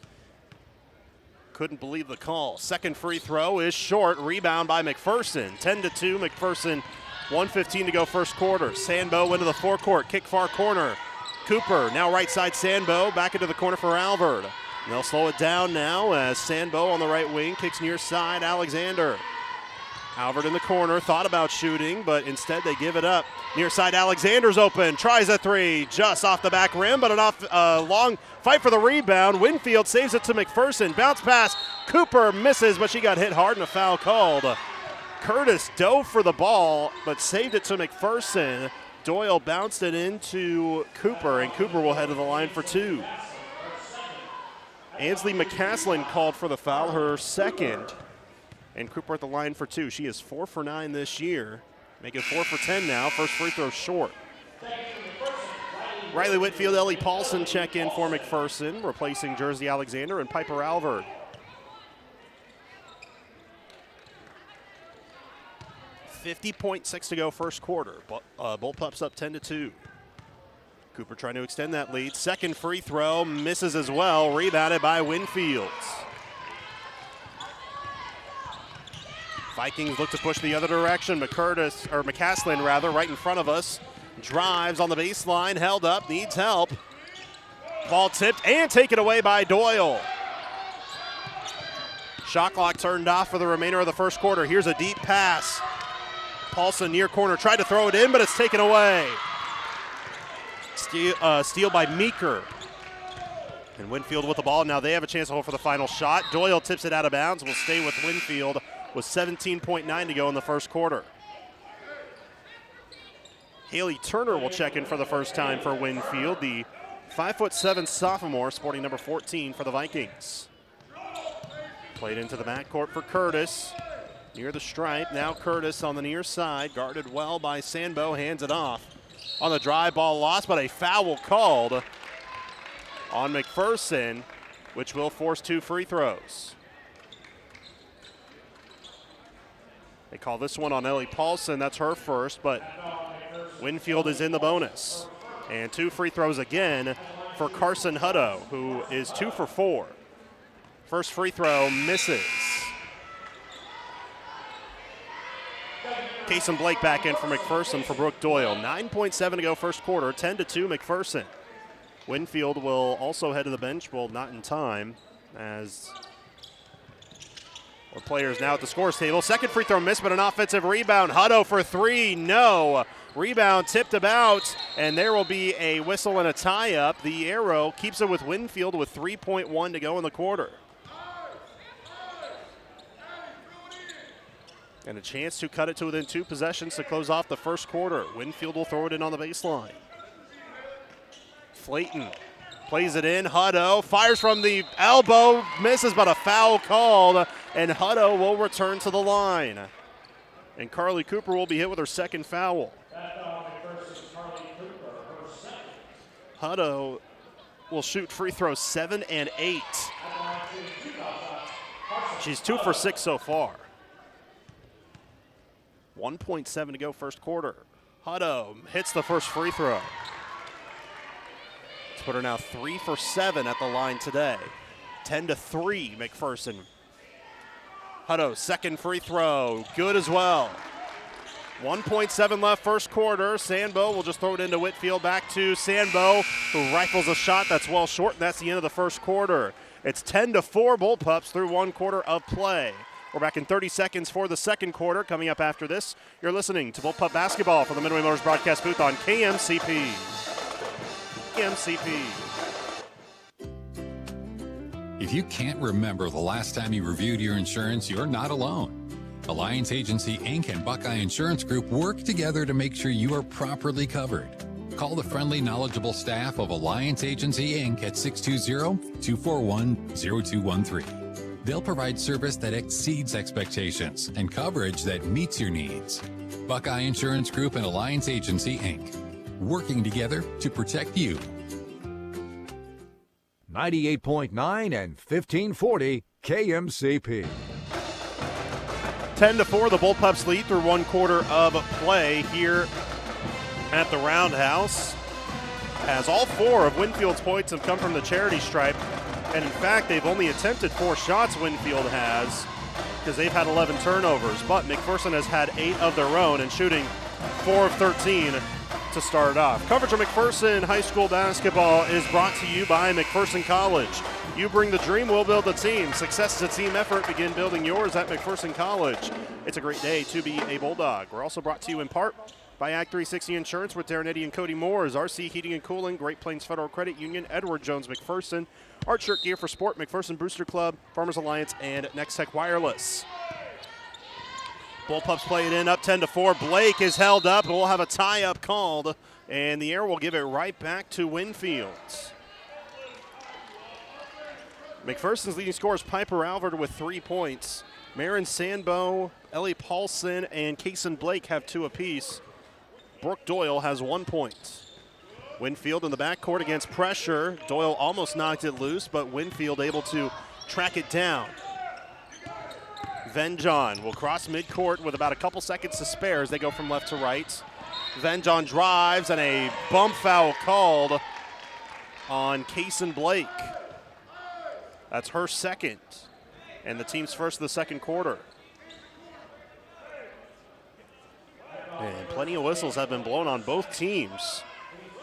couldn't believe the call. Second free throw is short, rebound by McPherson. 10-2, McPherson, 1:15 to go first quarter. Sandbo into the forecourt, kick far corner. Cooper, now right side Sandbo, back into the corner for Alvord. And they'll slow it down now as Sandbo on the right wing kicks near side, Alexander. Alvord in the corner, thought about shooting, but instead they give it up. Near side, Alexander's open, tries a 3, just off the back rim, but a long fight for the rebound. Winfield saves it to McPherson, bounce pass, Cooper misses, but she got hit hard and a foul called Curtis dove for the ball, but saved it to McPherson. Doyle bounced it into Cooper, and Cooper will head to the line for 2. Ansley McCaslin called for the foul, her second. And Cooper at the line for 2. She is 4 for 9 this year. Making 4 for 10 now. First free throw short. Riley Whitfield, Ellie Paulson check in for McPherson, replacing Jersey Alexander and Piper Alvord. .6 to go first quarter. Bullpups up 10-2. Cooper trying to extend that lead. Second free throw misses as well. Rebounded by Winfield. Vikings look to push the other direction. McCaslin right in front of us. Drives on the baseline, held up, needs help. Ball tipped and taken away by Doyle. Shot clock turned off for the remainder of the first quarter. Here's a deep pass. Paulson near corner, tried to throw it in, but it's taken away. Steal by Meeker. And Winfield with the ball. Now they have a chance to hold for the final shot. Doyle tips it out of bounds. Will stay with Winfield with 17.9 to go in the first quarter. Haley Turner will check in for the first time for Winfield, the 5'7" sophomore, sporting number 14 for the Vikings. Played into the backcourt for Curtis. Near the stripe, now Curtis on the near side, guarded well by Sandbo, hands it off. On the drive, ball lost, but a foul called on McPherson, which will force 2 free throws. They call this one on Ellie Paulson, that's her first, but Winfield is in the bonus. And 2 free throws again for Carson Hutto, who is 2 for 4. First free throw misses. Kason Blake back in for McPherson for Brooke Doyle. 9.7 to go first quarter, 10-2 McPherson. Winfield will also head to the bench, well, not in time, as the players now at the scores table. Second free throw missed, but an offensive rebound. Hutto for 3, no. Rebound tipped about, and there will be a whistle and a tie-up. The arrow keeps it with Winfield with 3.1 to go in the quarter. And a chance to cut it to within 2 possessions to close off the first quarter. Winfield will throw it in on the baseline. Flayton plays it in. Hutto fires from the elbow, misses, but a foul called, and Hutto will return to the line. And Carly Cooper will be hit with her second foul. Hutto will shoot free throws 7 and 8. She's 2 for 6 so far. 1.7 to go first quarter. Hutto hits the first free throw. Let's put her now 3 for 7 at the line today. 10-3 McPherson. Hutto, second free throw, good as well. 1.7 left first quarter. Sandbo will just throw it into Whitfield. Back to Sandbo, who rifles a shot that's well short, and that's the end of the first quarter. It's 10-4 Bullpups through 1 quarter of play. We're back in 30 seconds for the second quarter. Coming up after this, you're listening to Bullpup Basketball from the Midway Motors broadcast booth on KMCP. KMCP. If you can't remember the last time you reviewed your insurance, you're not alone. Alliance Agency Inc. and Buckeye Insurance Group work together to make sure you are properly covered. Call the friendly, knowledgeable staff of Alliance Agency Inc. at 620-241-0213. They'll provide service that exceeds expectations and coverage that meets your needs. Buckeye Insurance Group and Alliance Agency Inc. Working together to protect you. 98.9 and 1540 KMCP. 10-4, the Bullpups lead through 1 quarter of play here at the Roundhouse, as all 4 of Winfield's points have come from the charity stripe. And in fact, they've only attempted 4 shots, Winfield has, because they've had 11 turnovers. But McPherson has had 8 of their own and shooting 4 of 13 to start off. Coverage of McPherson High School basketball is brought to you by McPherson College. You bring the dream, we'll build the team. Success is a team effort. Begin building yours at McPherson College. It's a great day to be a Bulldog. We're also brought to you in part by Ag 360 Insurance with Darren Eddy and Cody Moores, RC Heating and Cooling, Great Plains Federal Credit Union, Edward Jones McPherson, Art Shirt Gear for Sport, McPherson Booster Club, Farmers Alliance, and Next Tech Wireless. Bullpups play it in, up 10-4. Blake is held up. We'll have a tie-up called, and the air will give it right back to Winfield. McPherson's leading scorers Piper Alvord with 3 points. Marin Sandbo, Ellie Paulson, and Kaysen Blake have 2 apiece. Brooke Doyle has 1 point. Winfield in the backcourt against pressure. Doyle almost knocked it loose, but Winfield able to track it down. Venjon will cross midcourt with about a couple seconds to spare as they go from left to right. Venjon drives, and a bump foul called on Kaysen Blake. That's her second, and the team's first of the second quarter. And plenty of whistles have been blown on both teams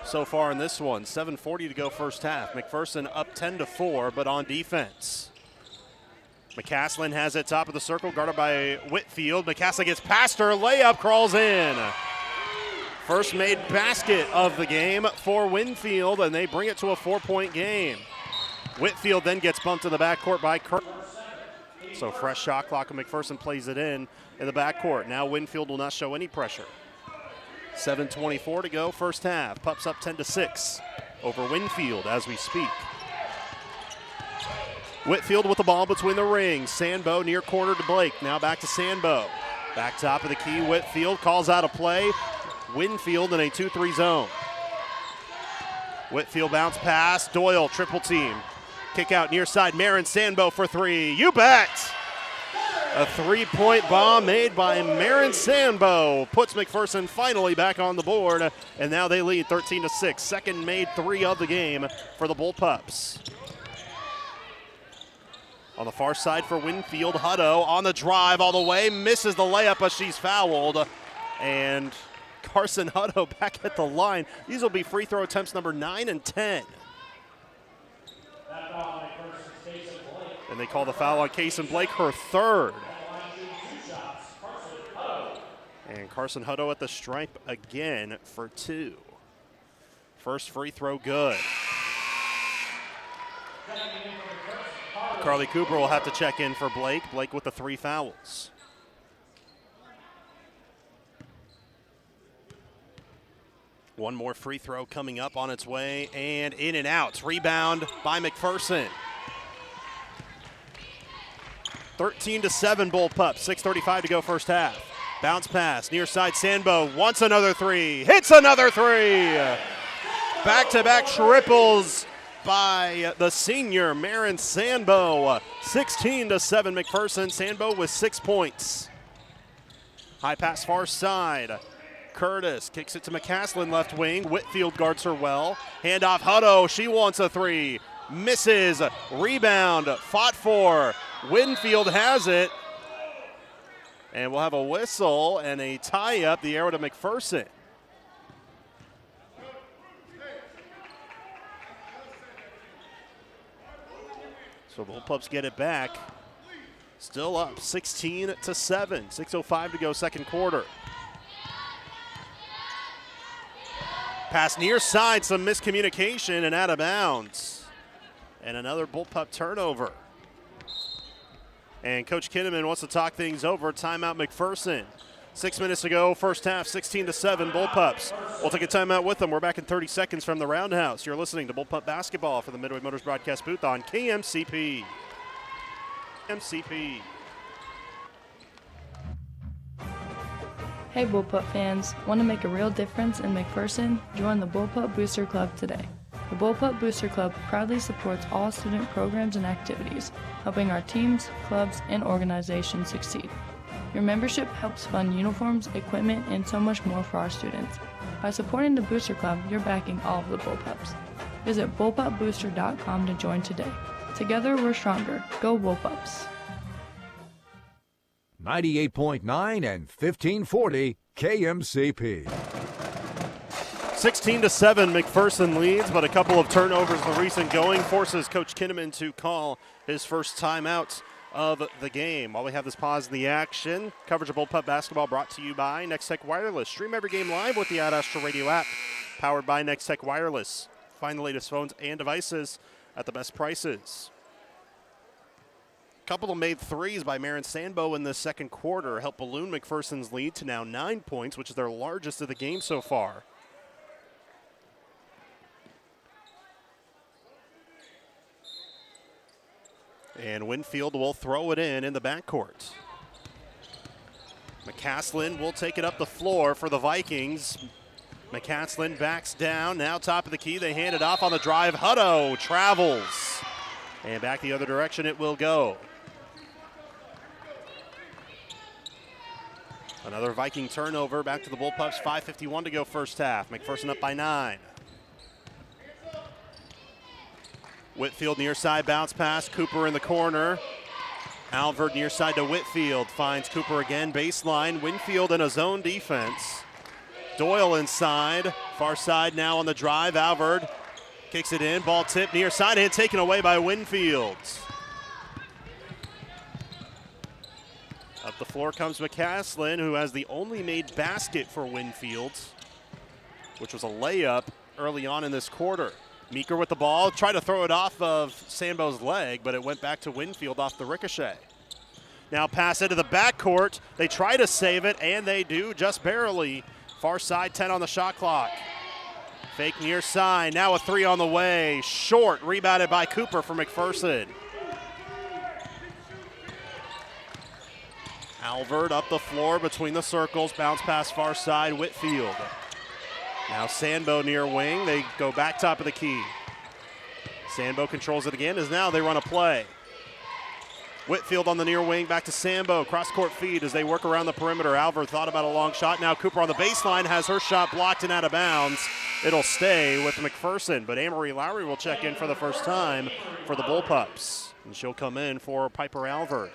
so far in this one. 7:40 to go first half. McPherson up 10-4, but on defense. McCaslin has it top of the circle, guarded by Whitfield. McCaslin gets past her, layup crawls in. First made basket of the game for Winfield, and they bring it to a 4-point game. Whitfield then gets bumped to the backcourt by Kirk. So fresh shot clock, and McPherson plays it in the backcourt. Now Winfield will not show any pressure. 7:24 to go first half. Pups up 10-6 over Winfield as we speak. Whitfield with the ball between the rings. Sandbo near corner to Blake. Now back to Sandbo. Back top of the key. Whitfield calls out a play. Winfield in a 2-3 zone. Whitfield bounce pass. Doyle triple team. Kick out near side. Marin Sandbo for 3. You bet! A 3-point bomb made by Marin Sandbo puts McPherson finally back on the board, and now they lead 13-6. Second made 3 of the game for the Bullpups. On the far side for Winfield, Hutto on the drive all the way, misses the layup, but she's fouled. And Carson Hutto back at the line. These will be free throw attempts number 9 and 10. And they call the foul on Kaysen Blake, her third. And Carson Hutto at the stripe again for 2. First free throw good. Carly Cooper will have to check in for Blake. Blake with the 3 fouls. One more free throw coming up on its way, and in and out. Rebound by McPherson. 13-7 Bullpups. 6:35 to go first half. Bounce pass near side. Sandbo wants another 3. Hits another 3. Back-to-back triples by the senior Marin Sandbo. 16-7 McPherson. Sandbo with 6 points. High pass far side. Curtis kicks it to McCaslin left wing. Whitfield guards her well. Handoff Hutto. She wants a 3. Misses. Rebound. Fought for. Winfield has it. And we'll have a whistle and a tie-up. The arrow to McPherson. So Bullpups get it back. Still up 16-7. 6:05 to go second quarter. Pass near side, some miscommunication and out of bounds. And another Bullpup turnover. And Coach Kinnaman wants to talk things over. Timeout McPherson. 6 minutes to go, first half, 16-7 Bullpups. We'll take a timeout with them. We're back in 30 seconds from the Roundhouse. You're listening to Bullpup Basketball for the Midway Motors broadcast booth on KMCP. KMCP. Hey Bullpup fans, want to make a real difference in McPherson? Join the Bullpup Booster Club today. The Bullpup Booster Club proudly supports all student programs and activities, helping our teams, clubs, and organizations succeed. Your membership helps fund uniforms, equipment, and so much more for our students. By supporting the Booster Club, you're backing all of the Bullpups. Visit bullpupbooster.com to join today. Together we're stronger. Go Bullpups! 98.9 and 1540 KMCP. 16-7 McPherson leads, but a couple of turnovers in the recent going forces Coach Kinnaman to call his first timeout of the game. While we have this pause in the action, coverage of Bullpup basketball brought to you by Next Tech Wireless. Stream every game live with the Ad Astra Radio app, powered by Next Tech Wireless. Find the latest phones and devices at the best prices. couple of made threes by Marin Sandbo in the second quarter helped balloon McPherson's lead to now 9 points, which is their largest of the game so far. And Winfield will throw it in the backcourt. McCaslin will take it up the floor for the Vikings. McCaslin backs down, now top of the key. They hand it off on the drive. Hutto travels. And back the other direction it will go. Another Viking turnover, back to the Bullpups. 5:51 to go first half. McPherson up by 9. Whitfield near side bounce pass. Cooper in the corner. Alvord near side to Whitfield. Finds Cooper again. Baseline. Winfield in a zone defense. Doyle inside. Far side now on the drive. Alvord kicks it in. Ball tipped near side and taken away by Winfield. Up the floor comes McCaslin, who has the only made basket for Winfield, which was a layup early on in this quarter. Meeker with the ball, tried to throw it off of Sandbo's leg, but it went back to Winfield off the ricochet. Now pass into the backcourt. They try to save it, and they do just barely. Far side, 10 on the shot clock. Fake near side, now a 3 on the way. Short, rebounded by Cooper for McPherson. Alvord up the floor between the circles, bounce pass far side, Whitfield. Now Sandbo near wing, they go back top of the key. Sandbo controls it again as now they run a play. Whitfield on the near wing, back to Sandbo, cross-court feed as they work around the perimeter. Alvord thought about a long shot. Now Cooper on the baseline has her shot blocked and out of bounds. It'll stay with McPherson, but Amory Lowry will check in for the first time for the Bullpups. And she'll come in for Piper Alvord.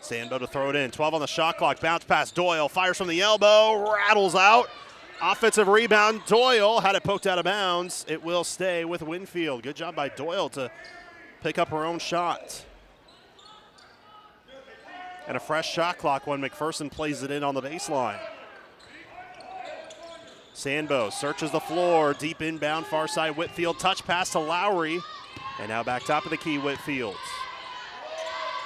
Sandbo to throw it in. 12 on the shot clock. Bounce pass. Doyle fires from the elbow. Rattles out. Offensive rebound. Doyle had it poked out of bounds. It will stay with Winfield. Good job by Doyle to pick up her own shot. And a fresh shot clock when McPherson plays it in on the baseline. Sandbo searches the floor. Deep inbound. Far side. Whitfield. Touch pass to Lowry. And now back top of the key. Whitfield.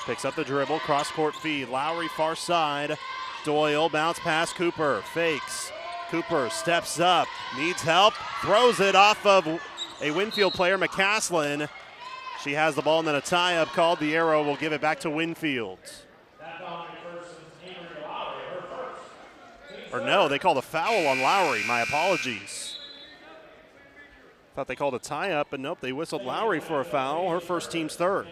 Picks up the dribble, cross-court feed. Lowry far side. Doyle, bounce pass, Cooper. Fakes. Cooper steps up, needs help, throws it off of a Winfield player, McCaslin. She has the ball and then a tie-up called. The arrow will give it back to Winfield. Or no, they called a foul on Lowry. My apologies. Thought they called a tie-up, but nope, they whistled Lowry for a foul. Her first team's third.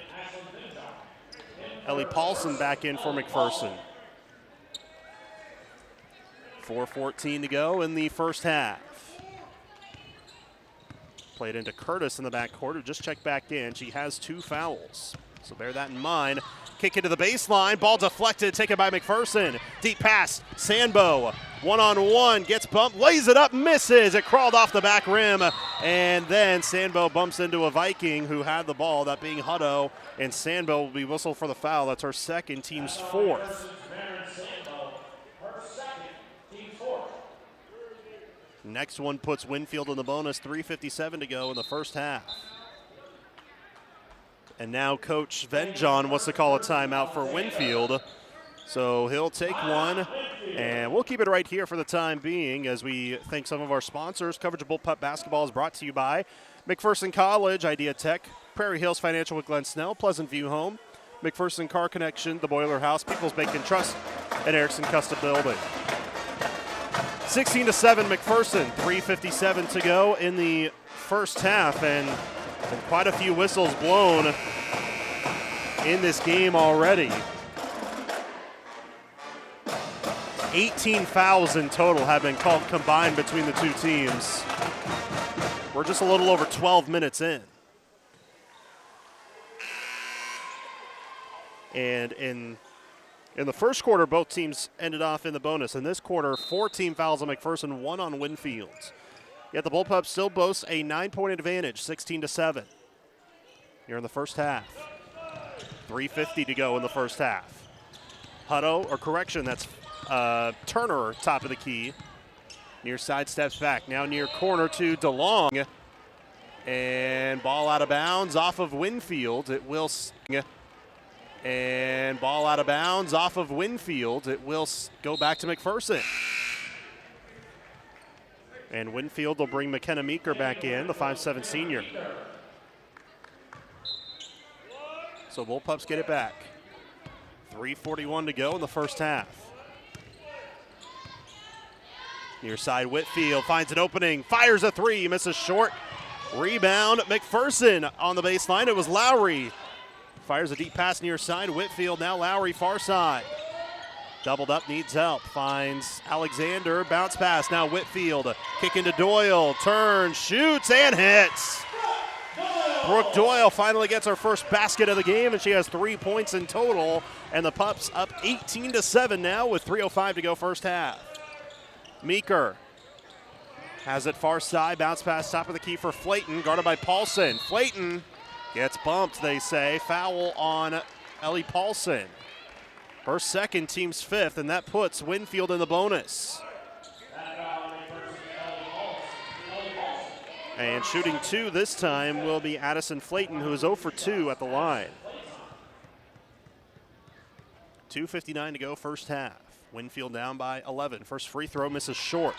Ellie Paulson back in for McPherson. 4:14 to go in the first half. Played into Curtis in the backcourt, who just checked back in. She has 2 fouls, so bear that in mind. Kick it to the baseline, ball deflected, taken by McPherson. Deep pass, Sandbo, one-on-one, gets bumped, lays it up, misses. It crawled off the back rim, and then Sandbo bumps into a Viking who had the ball, that being Hutto, and Sandbo will be whistled for the foul. That's her second, team's 4th. Next one puts Winfield in the bonus, 3:57 to go in the first half. And now Coach Venjon wants to call a timeout for Winfield. So he'll take one, and we'll keep it right here for the time being as we thank some of our sponsors. Coverage of Bullpup basketball is brought to you by McPherson College, Idea Tech, Prairie Hills Financial with Glenn Snell, Pleasant View Home, McPherson Car Connection, The Boiler House, People's Bacon Trust, and Erickson Custom Building. 16-7 McPherson, 3:57 to go in the first half, and quite a few whistles blown in this game already. 18 fouls in total have been called combined between the two teams. We're just a little over 12 minutes in. And in the first quarter, both teams ended off in the bonus. In this quarter, 14 fouls on McPherson, 1 on Winfield. Yet the Bullpups still boast a 9-point advantage, 16-7. Here in the first half. 3:50 to go in the first half. Hutto, or correction, that's Turner, top of the key. Near side steps back. Now near corner to DeLong. And ball out of bounds off of Winfield. It will sing. And ball out of bounds off of Winfield. It will go back to McPherson. And Winfield will bring McKenna Meeker back in, the 5'7" senior. So Bullpups get it back. 3:41 to go in the first half. Near side, Whitfield finds an opening, fires a three, misses short. Rebound, McPherson on the baseline. It was Lowry. Fires a deep pass near side. Whitfield, now Lowry, far side. Doubled up, needs help. Finds Alexander, bounce pass. Now Whitfield, kick into Doyle, turns, shoots, and hits. Brooke Doyle finally gets her first basket of the game, and she has 3 points in total. And the Pups up 18-7 now with 3:05 to go first half. Meeker has it far side, bounce pass, top of the key for Flayton, guarded by Paulson. Flayton gets bumped, they say. Foul on Ellie Paulson. Her second, team's fifth, and that puts Winfield in the bonus. And shooting two this time will be Addison Flayton, who is 0 for 2 at the line. 2:59 to go first half. Winfield down by 11. First free throw misses short.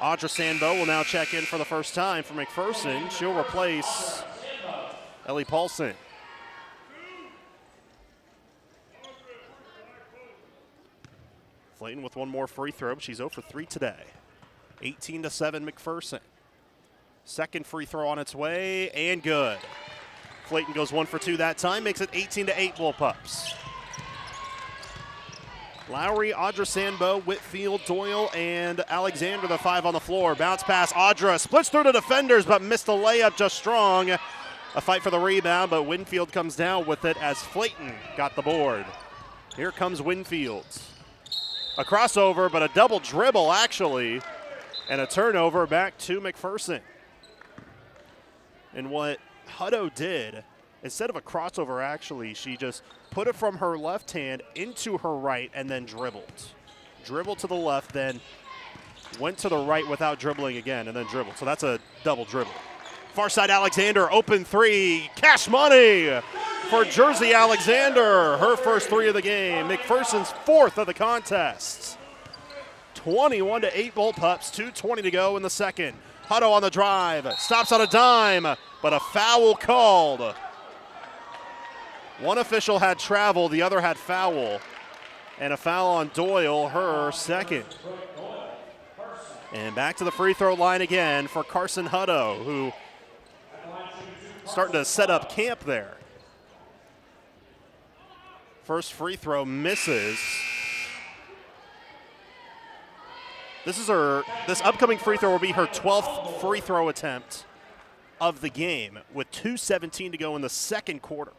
Audra Sandbo will now check in for the first time for McPherson. She'll replace Ellie Paulson. Flayton with one more free throw. She's 0 for 3 today. 18-7 McPherson. Second free throw on its way, and good. Flayton goes 1 for 2 that time, makes it 18-8 Bullpups. Lowry, Audra Sandbo, Whitfield, Doyle, and Alexander, the 5 on the floor. Bounce pass, Audra splits through the defenders, but missed the layup just strong. A fight for the rebound, but Winfield comes down with it as Flayton got the board. Here comes Winfield. A crossover, but a double dribble, actually, and a turnover back to McPherson. And what Hutto did, instead of a crossover, actually, she just put it from her left hand into her right and then dribbled. Dribbled to the left, then went to the right without dribbling again, and then dribbled. So that's a double dribble. Far side Alexander, open three, cash money for Jersey Alexander. Her first 3 of the game, McPherson's 4th of the contest. 21-8 Bullpups, 2:20 to go in the second. Hutto on the drive, stops on a dime, but a foul called. One official had travel, the other had foul. And a foul on Doyle, her second. And back to the free throw line again for Carson Hutto, who starting to set up camp there. First free throw misses. This upcoming free throw will be her 12th free throw attempt of the game with 2:17 to go in the second quarter.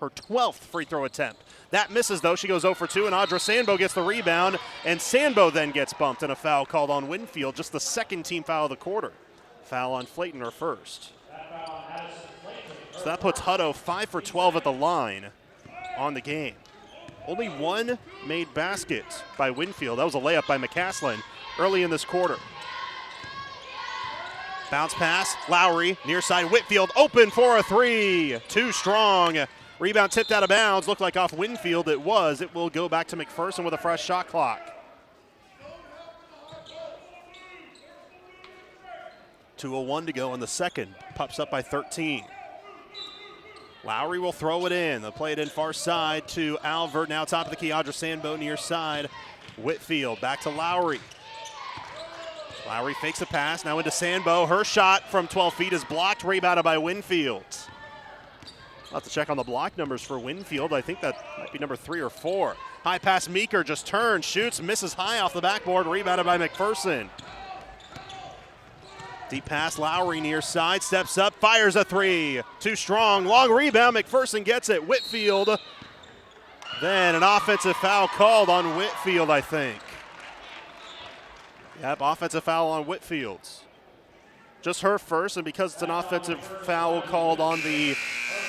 Her 12th free throw attempt. That misses, though. She goes 0 for 2, and Audra Sandbo gets the rebound, and Sandbo then gets bumped, and a foul called on Winfield, just the second team foul of the quarter. Foul on Flayton, her first. So that puts Hutto 5 for 12 at the line on the game. Only one made basket by Winfield. That was a layup by McCaslin early in this quarter. Bounce pass, Lowry, near side, Whitfield open for a three. Too strong. Rebound tipped out of bounds. Looked like off Winfield. It was. It will go back to McPherson with a fresh shot clock. 2:01 to go in the second. Pups up by 13. Lowry will throw it in. They'll play it in far side to Albert. Now top of the key, Audra Sandbo near side. Whitfield back to Lowry. Lowry fakes a pass. Now into Sandbo. Her shot from 12 feet is blocked. Rebounded by Winfield. I'll have to check on the block numbers for Winfield. I think that might be number 3 or 4. High pass, Meeker just turns, shoots, misses high off the backboard. Rebounded by McPherson. Deep pass, Lowry near side, steps up, fires a three. Too strong, long rebound, McPherson gets it. Whitfield. Then an offensive foul called on Whitfield, I think. Yep, offensive foul on Whitfield. Just her first, and because it's an offensive foul called on the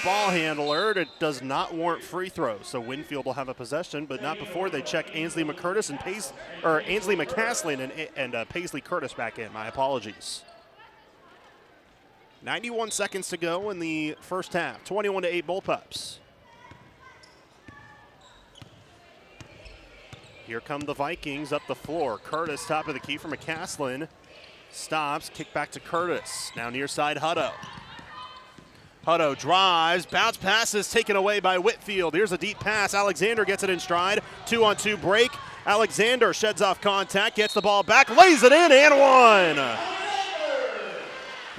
ball handler, it does not warrant free throws. So Winfield will have a possession, but not before they check Ainsley McCurtis and Ainsley McCaslin and Paisley Curtis back in. My apologies. 91 seconds to go in the first half. 21-8 Bullpups. Here come the Vikings up the floor. Curtis, top of the key for McCaslin. Stops, kick back to Curtis. Now near side, Hutto. Hutto drives, bounce passes taken away by Whitfield. Here's a deep pass. Alexander gets it in stride. 2-on-2 break. Alexander sheds off contact, gets the ball back, lays it in, and one.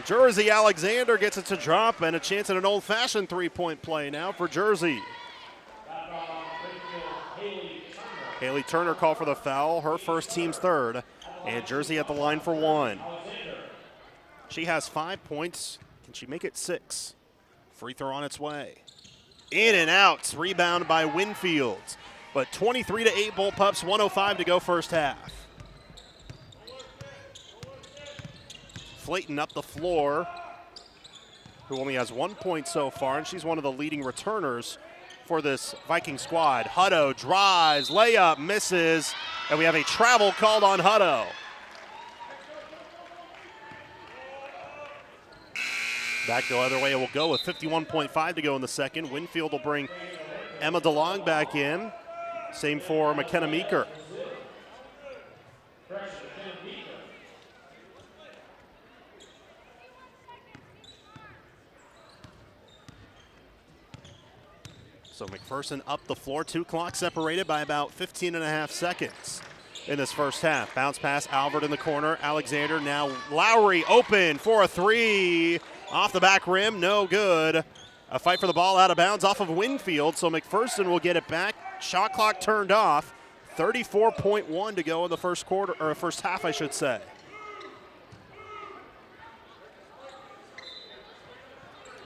Jersey Alexander gets it to drop, and a chance at an old-fashioned three-point play now for Jersey. Haley Turner called for the foul, her first, team's third, and Jersey at the line for one. She has 5 points. Can she make it 6? Free throw on its way. In and out, rebound by Winfield. But 23-8 Bullpups, 1:05 to go first half. Flayton up the floor, who only has 1 point so far, and she's one of the leading returners for this Viking squad. Hutto drives, layup, misses, and we have a travel called on Hutto. Back the other way it will go with 51.5 to go in the second. Winfield will bring Emma DeLong back in. Same for McKenna Meeker. So McPherson up the floor, 2 clocks separated by about 15.5 seconds in this first half. Bounce pass, Albert in the corner. Alexander, now Lowry open for a three. Off the back rim, no good. A fight for the ball out of bounds off of Winfield, so McPherson will get it back. Shot clock turned off. 34.1 to go in the first quarter, or first half, I should say.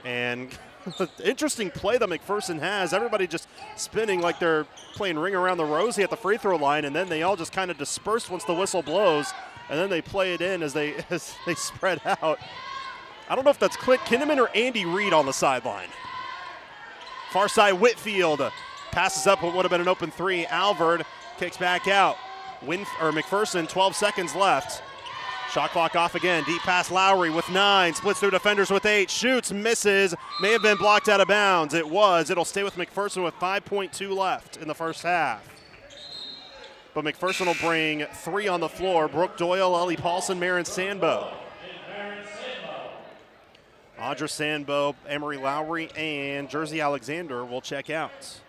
And interesting play that McPherson has. Everybody just spinning like they're playing ring around the rosy at the free throw line, and then they all just kind of disperse once the whistle blows, and then they play it in as they spread out. I don't know if that's Clint Kinnaman or Andy Reid on the sideline. Far side, Whitfield passes up what would have been an open three. Alvord kicks back out. McPherson, 12 seconds left. Shot clock off again. Deep pass, Lowry with 9. Splits through defenders with 8. Shoots, misses. May have been blocked out of bounds. It was. It'll stay with McPherson with 5.2 left in the first half. But McPherson will bring 3 on the floor. Brooke Doyle, Ellie Paulson, Marin Sandbo. Audra Sandbo, Emery Lowry, and Jersey Alexander will check out.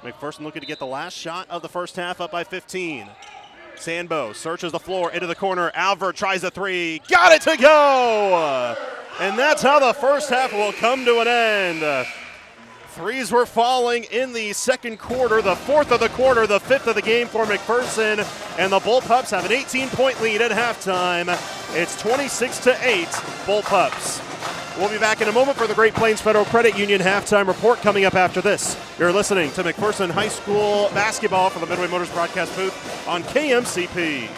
McPherson looking to get the last shot of the first half, up by 15. Sandbo searches the floor into the corner. Alvord tries a three. Got it to go! And that's how the first half will come to an end. Threes were falling in the second quarter, the 4th of the quarter, the 5th of the game for McPherson. And the Bullpups have an 18-point lead at halftime. It's 26-8 Bullpups. We'll be back in a moment for the Great Plains Federal Credit Union halftime report coming up after this. You're listening to McPherson High School basketball from the Midway Motors broadcast booth on KMCP.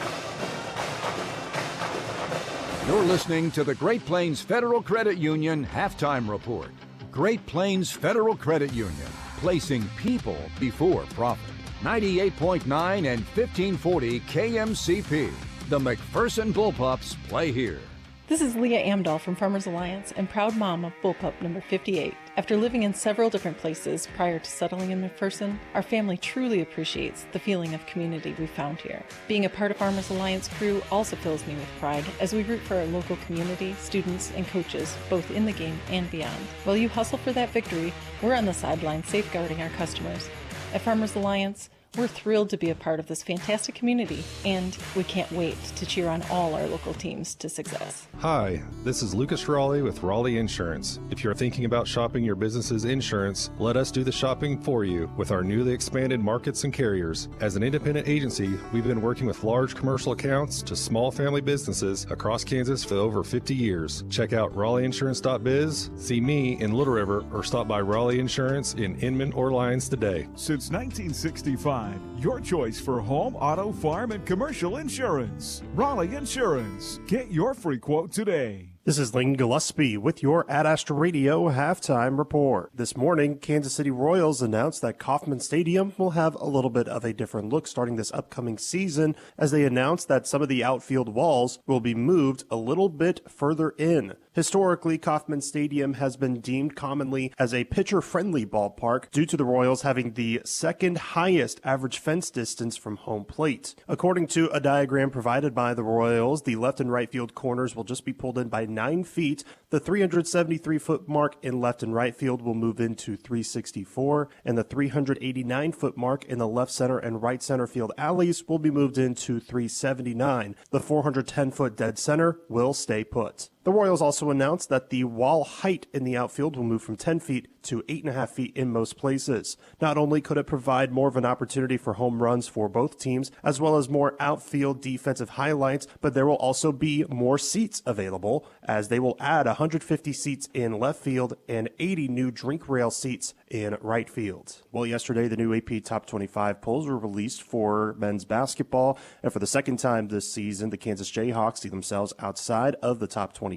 You're listening to the Great Plains Federal Credit Union halftime report. Great Plains Federal Credit Union, placing people before profit. 98.9 and 1540 KMCP. The McPherson Bullpups play here. This is Leah Amdahl from Farmers Alliance and proud mom of Bullpup number 58. After living in several different places prior to settling in McPherson, our family truly appreciates the feeling of community we found here. Being a part of Farmers Alliance crew also fills me with pride as we root for our local community, students, and coaches, both in the game and beyond. While you hustle for that victory, we're on the sideline safeguarding our customers. At Farmers Alliance, we're thrilled to be a part of this fantastic community, and we can't wait to cheer on all our local teams to success. Hi, this is Lucas Raleigh with Raleigh Insurance. If you're thinking about shopping your business's insurance, let us do the shopping for you with our newly expanded markets and carriers. As an independent agency, we've been working with large commercial accounts to small family businesses across Kansas for over 50 years. Check out RaleighInsurance.biz, see me in Little River, or stop by Raleigh Insurance in Inman or Lyons today. Since 1965, your choice for home, auto, farm, and commercial insurance. Raleigh Insurance. Get your free quote today. This is Lane Gillespie with your Ad Astra Radio halftime report. This morning, Kansas City Royals announced that Kauffman Stadium will have a little bit of a different look starting this upcoming season, as they announced that some of the outfield walls will be moved a little bit further in. Historically, Kauffman Stadium has been deemed commonly as a pitcher-friendly ballpark due to the Royals having the second highest average fence distance from home plate. According to a diagram provided by the Royals, the left and right field corners will just be pulled in by 9 feet. The 373-foot mark in left and right field will move into 364, and the 389-foot mark in the left center and right center field alleys will be moved into 379. The 410-foot dead center will stay put. The Royals also announced that the wall height in the outfield will move from 10 feet to 8.5 feet in most places. Not only could it provide more of an opportunity for home runs for both teams, as well as more outfield defensive highlights, but there will also be more seats available, as they will add 150 seats in left field and 80 new drink rail seats in right field. Well, yesterday, the new AP Top 25 polls were released for men's basketball, and for the second time this season, the Kansas Jayhawks see themselves outside of the top 25.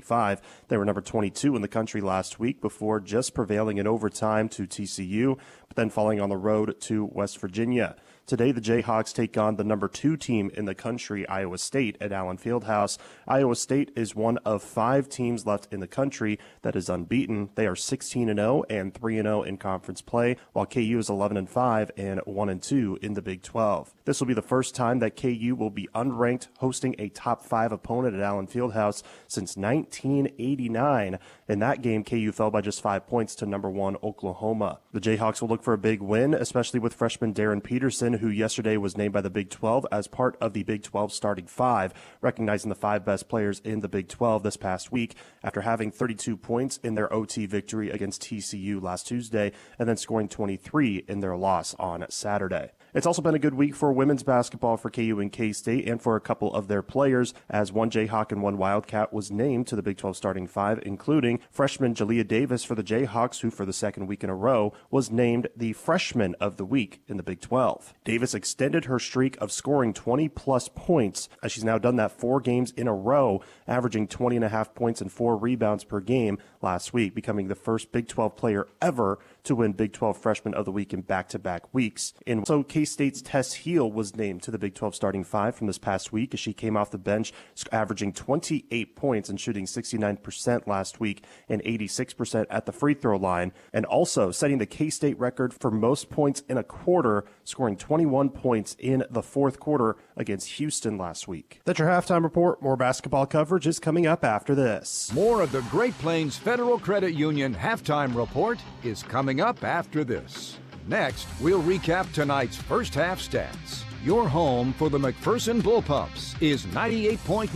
They were number 22 in the country last week before just prevailing in overtime to TCU, but then falling on the road to West Virginia. Today, the Jayhawks take on the number 2 team in the country, Iowa State, at Allen Fieldhouse. Iowa State is one of 5 teams left in the country that is unbeaten. They are 16-0 and 3-0 in conference play, while KU is 11-5 and 1-2 in the Big 12. This will be the first time that KU will be unranked, hosting a top 5 opponent at Allen Fieldhouse since 1989. In that game, KU fell by just 5 points to number 1 Oklahoma. The Jayhawks will look for a big win, especially with freshman Darren Peterson, who yesterday was named by the Big 12 as part of the Big 12 starting 5, recognizing the 5 best players in the Big 12 this past week after having 32 points in their OT victory against TCU last Tuesday and then scoring 23 in their loss on Saturday. It's also been a good week for women's basketball for KU and K-State and for a couple of their players, as one Jayhawk and one Wildcat was named to the Big 12 starting 5, including freshman Jalea Davis for the Jayhawks, who for the second week in a row was named the Freshman of the Week in the Big 12. Davis extended her streak of scoring 20-plus points, as she's now done that 4 games in a row, averaging 20.5 points and 4 rebounds per game last week, becoming the first Big 12 player ever to win Big 12 Freshman of the Week in back-to-back weeks. And so K-State's Tess Heel was named to the Big 12 starting 5 from this past week, as she came off the bench averaging 28 points and shooting 69% last week and 86% at the free throw line, and also setting the K-State record for most points in a quarter, scoring 21 points in the fourth quarter against Houston last week. That's your halftime report. More basketball coverage is coming up after this. More of the Great Plains Federal Credit Union halftime report is coming up after this. Next, we'll recap tonight's first half stats. Your home for the McPherson Bullpups is 98.9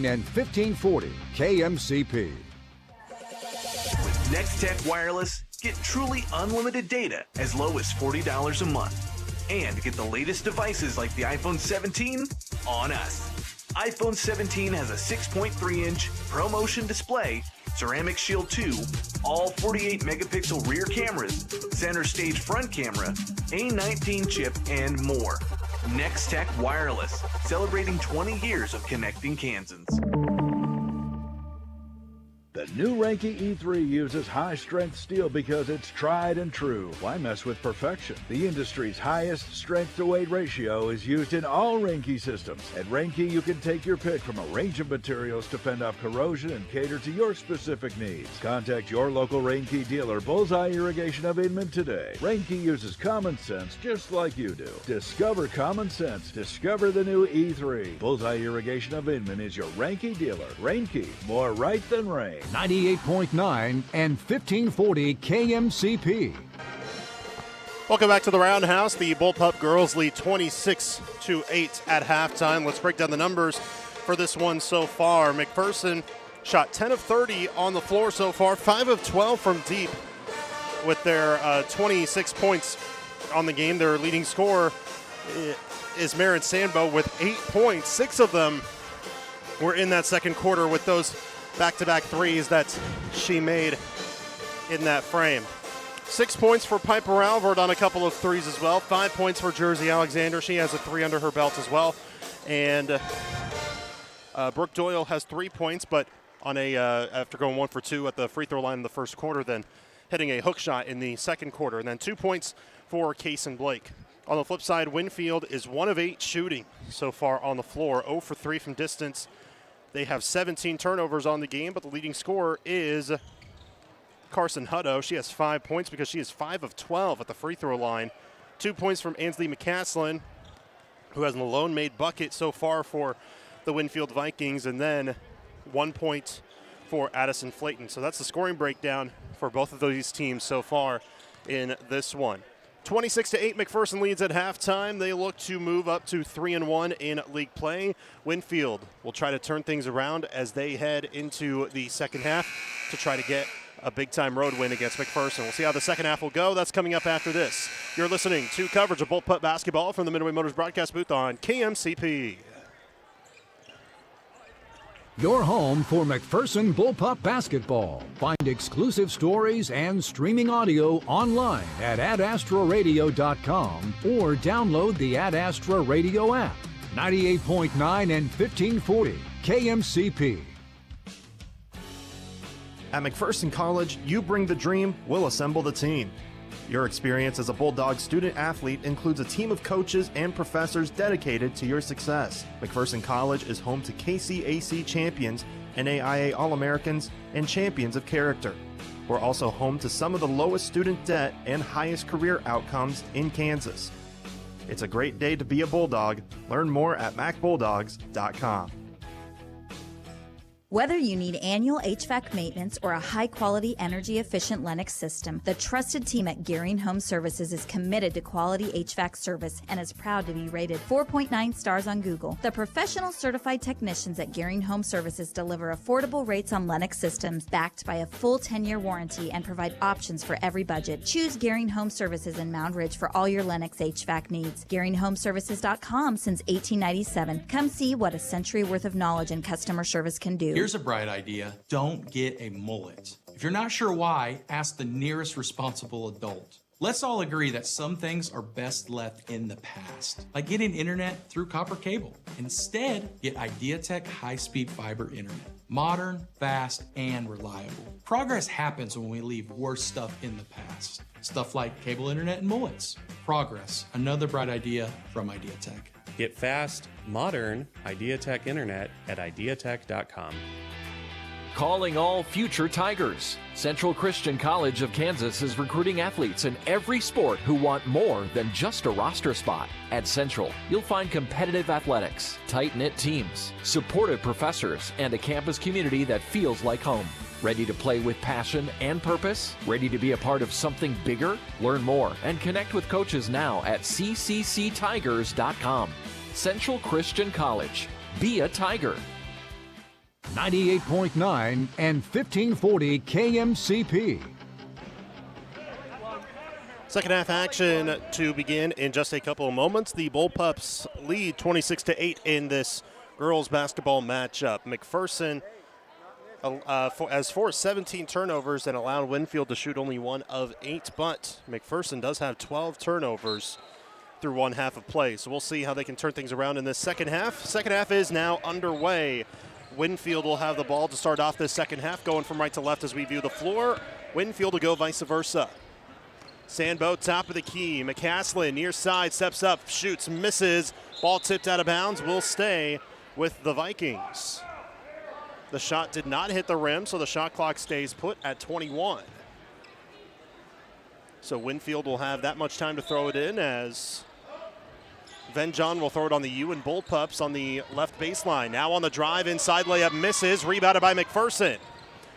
and 1540 KMCP. With NextTech Wireless, get truly unlimited data as low as $40 a month. And get the latest devices like the iPhone 17 on us. iPhone 17 has a 6.3-inch ProMotion display, Ceramic Shield 2, all 48-megapixel rear cameras, center stage front camera, A19 chip, and more. NextTech Wireless, celebrating 20 years of connecting Kansans. The new Reinke E3 uses high-strength steel because it's tried and true. Why mess with perfection? The industry's highest strength-to-weight ratio is used in all Reinke systems. At Reinke, you can take your pick from a range of materials to fend off corrosion and cater to your specific needs. Contact your local Reinke dealer, Bullseye Irrigation of Inman, today. Reinke uses common sense just like you do. Discover common sense. Discover the new E3. Bullseye Irrigation of Inman is your Reinke dealer. Reinke, more right than rain. 98.9 and 1540 KMCP. Welcome back to the Roundhouse. The Bullpup girls lead 26-8 at halftime. Let's break down the numbers for this one so far. McPherson shot 10 of 30 on the floor so far, 5 of 12 from deep with their 26 points on the game. Their leading scorer is Marin Sandbo with 8 points. 6 of them were in that second quarter with those back-to-back threes that she made in that frame. 6 points for Piper Alvord on a couple of threes as well. 5 points for Jersey Alexander. She has a 3 under her belt as well. And Brooke Doyle has 3 points, but on a after going 1 for 2 at the free throw line in the first quarter, then hitting a hook shot in the second quarter. And then 2 points for Kaysen Blake. On the flip side, Winfield is 1 of 8 shooting so far on the floor. 0 for 3 from distance. They have 17 turnovers on the game, but the leading scorer is Carson Hutto. She has 5 points because she is 5 of 12 at the free throw line. 2 points from Ansley McCaslin, who has an alone made bucket so far for the Winfield Vikings, and then 1 point for Addison Flayton. So that's the scoring breakdown for both of those teams so far in this one. 26-8, McPherson leads at halftime. They look to move up to 3-1 in league play. Winfield will try to turn things around as they head into the second half to try to get a big-time road win against McPherson. We'll see how the second half will go. That's coming up after this. You're listening to coverage of Bullpup basketball from the Midway Motors broadcast booth on KMCP. Your home for McPherson Bullpup basketball. Find exclusive stories and streaming audio online at adastraradio.com or download the Ad Astra Radio app. 98.9 and 1540 KMCP. At McPherson College, you bring the dream, we'll assemble the team. Your experience as a Bulldog student-athlete includes a team of coaches and professors dedicated to your success. McPherson College is home to KCAC champions, NAIA All-Americans, and champions of character. We're also home to some of the lowest student debt and highest career outcomes in Kansas. It's a great day to be a Bulldog. Learn more at macbulldogs.com. Whether you need annual HVAC maintenance or a high-quality, energy-efficient Lennox system, the trusted team at Gearing Home Services is committed to quality HVAC service and is proud to be rated 4.9 stars on Google. The professional certified technicians at Gearing Home Services deliver affordable rates on Lennox systems backed by a full 10-year warranty and provide options for every budget. Choose Gearing Home Services in Mound Ridge for all your Lennox HVAC needs. GearingHomeservices.com since 1897. Come see what a century worth of knowledge and customer service can do. Here's a bright idea. Don't get a mullet. If you're not sure why, ask the nearest responsible adult. Let's all agree that some things are best left in the past, like getting internet through copper cable. Instead, get IdeaTek high-speed fiber internet. Modern, fast, and reliable. Progress happens when we leave worse stuff in the past. Stuff like cable internet and mullets. Progress, another bright idea from IdeaTek. Get fast, modern IdeaTek internet at ideatech.com. Calling all future Tigers. Central Christian College of Kansas is recruiting athletes in every sport who want more than just a roster spot. At Central, you'll find competitive athletics, tight-knit teams, supportive professors, and a campus community that feels like home. Ready to play with passion and purpose? Ready to be a part of something bigger? Learn more and connect with coaches now at ccctigers.com. Central Christian College. Be a Tiger. 98.9 and 1540 KMCP. Second half action to begin in just a couple of moments. The Bullpups lead 26-8 in this girls basketball matchup. McPherson has forced 17 turnovers and allowed Winfield to shoot only 1 of 8, but McPherson does have 12 turnovers through one half of play. So we'll see how they can turn things around in this second half. Second half is now underway. Winfield will have the ball to start off this second half, going from right to left as we view the floor. Winfield will go vice versa. Sandbo, top of the key. McCaslin, near side, steps up, shoots, misses. Ball tipped out of bounds, will stay with the Vikings. The shot did not hit the rim, so the shot clock stays put at 21. So Winfield will have that much time to throw it in as Venjon will throw it on the U and Bullpups on the left baseline. Now on the drive, inside layup misses, rebounded by McPherson.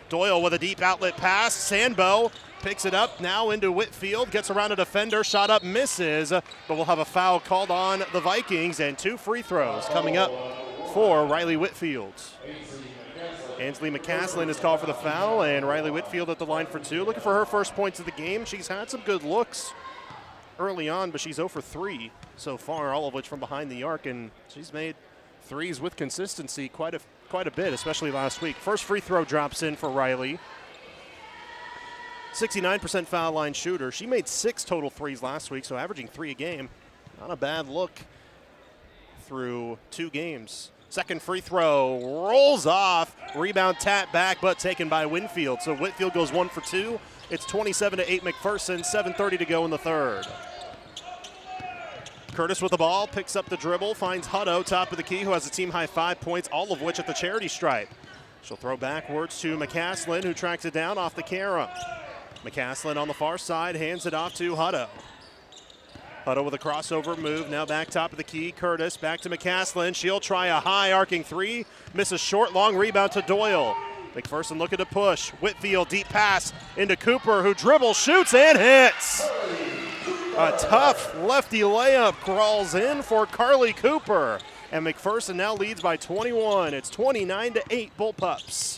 Doyle with a deep outlet pass. Sandbo picks it up now into Whitfield, gets around a defender, shot up, misses, but we'll have a foul called on the Vikings and 2 free throws coming up for Riley Whitfield. Ansley McCaslin is called for the foul, and Riley Whitfield at the line for 2. Looking for her first points of the game. She's had some good looks early on, but she's 0 for 3 so far, all of which from behind the arc, and she's made threes with consistency quite a bit, especially last week. First free throw drops in for Riley. 69% foul line shooter. She made 6 total threes last week, so averaging 3 a game. Not a bad look through 2 games. Second free throw rolls off. Rebound tap back, but taken by Winfield. So Whitfield goes 1 for 2. It's 27-8 McPherson, 7:30 to go in the third. Curtis with the ball, picks up the dribble, finds Hutto, top of the key, who has a team-high 5 points, all of which at the charity stripe. She'll throw backwards to McCaslin, who tracks it down off the carom. McCaslin on the far side, hands it off to Hutto. Hutto with a crossover move, now back top of the key. Curtis back to McCaslin. She'll try a high arcing three, misses short, long rebound to Doyle. McPherson looking to push. Whitfield, deep pass into Cooper, who dribbles, shoots, and hits. A tough lefty layup crawls in for Carly Cooper. And McPherson now leads by 21. It's 29-8 Bullpups.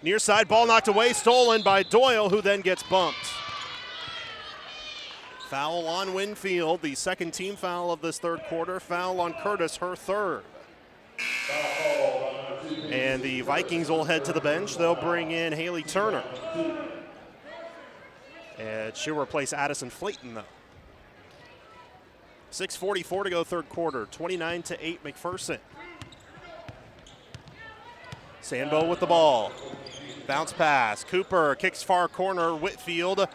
Near side, ball knocked away, stolen by Doyle, who then gets bumped. Foul on Winfield, the second team foul of this third quarter. Foul on Curtis, her third. And the Vikings will head to the bench. They'll bring in Haley Turner. And she'll replace Addison Flayton, though. 6:44 to go third quarter, 29-8 McPherson. Sandbo with the ball. Bounce pass. Cooper kicks far corner. Whitfield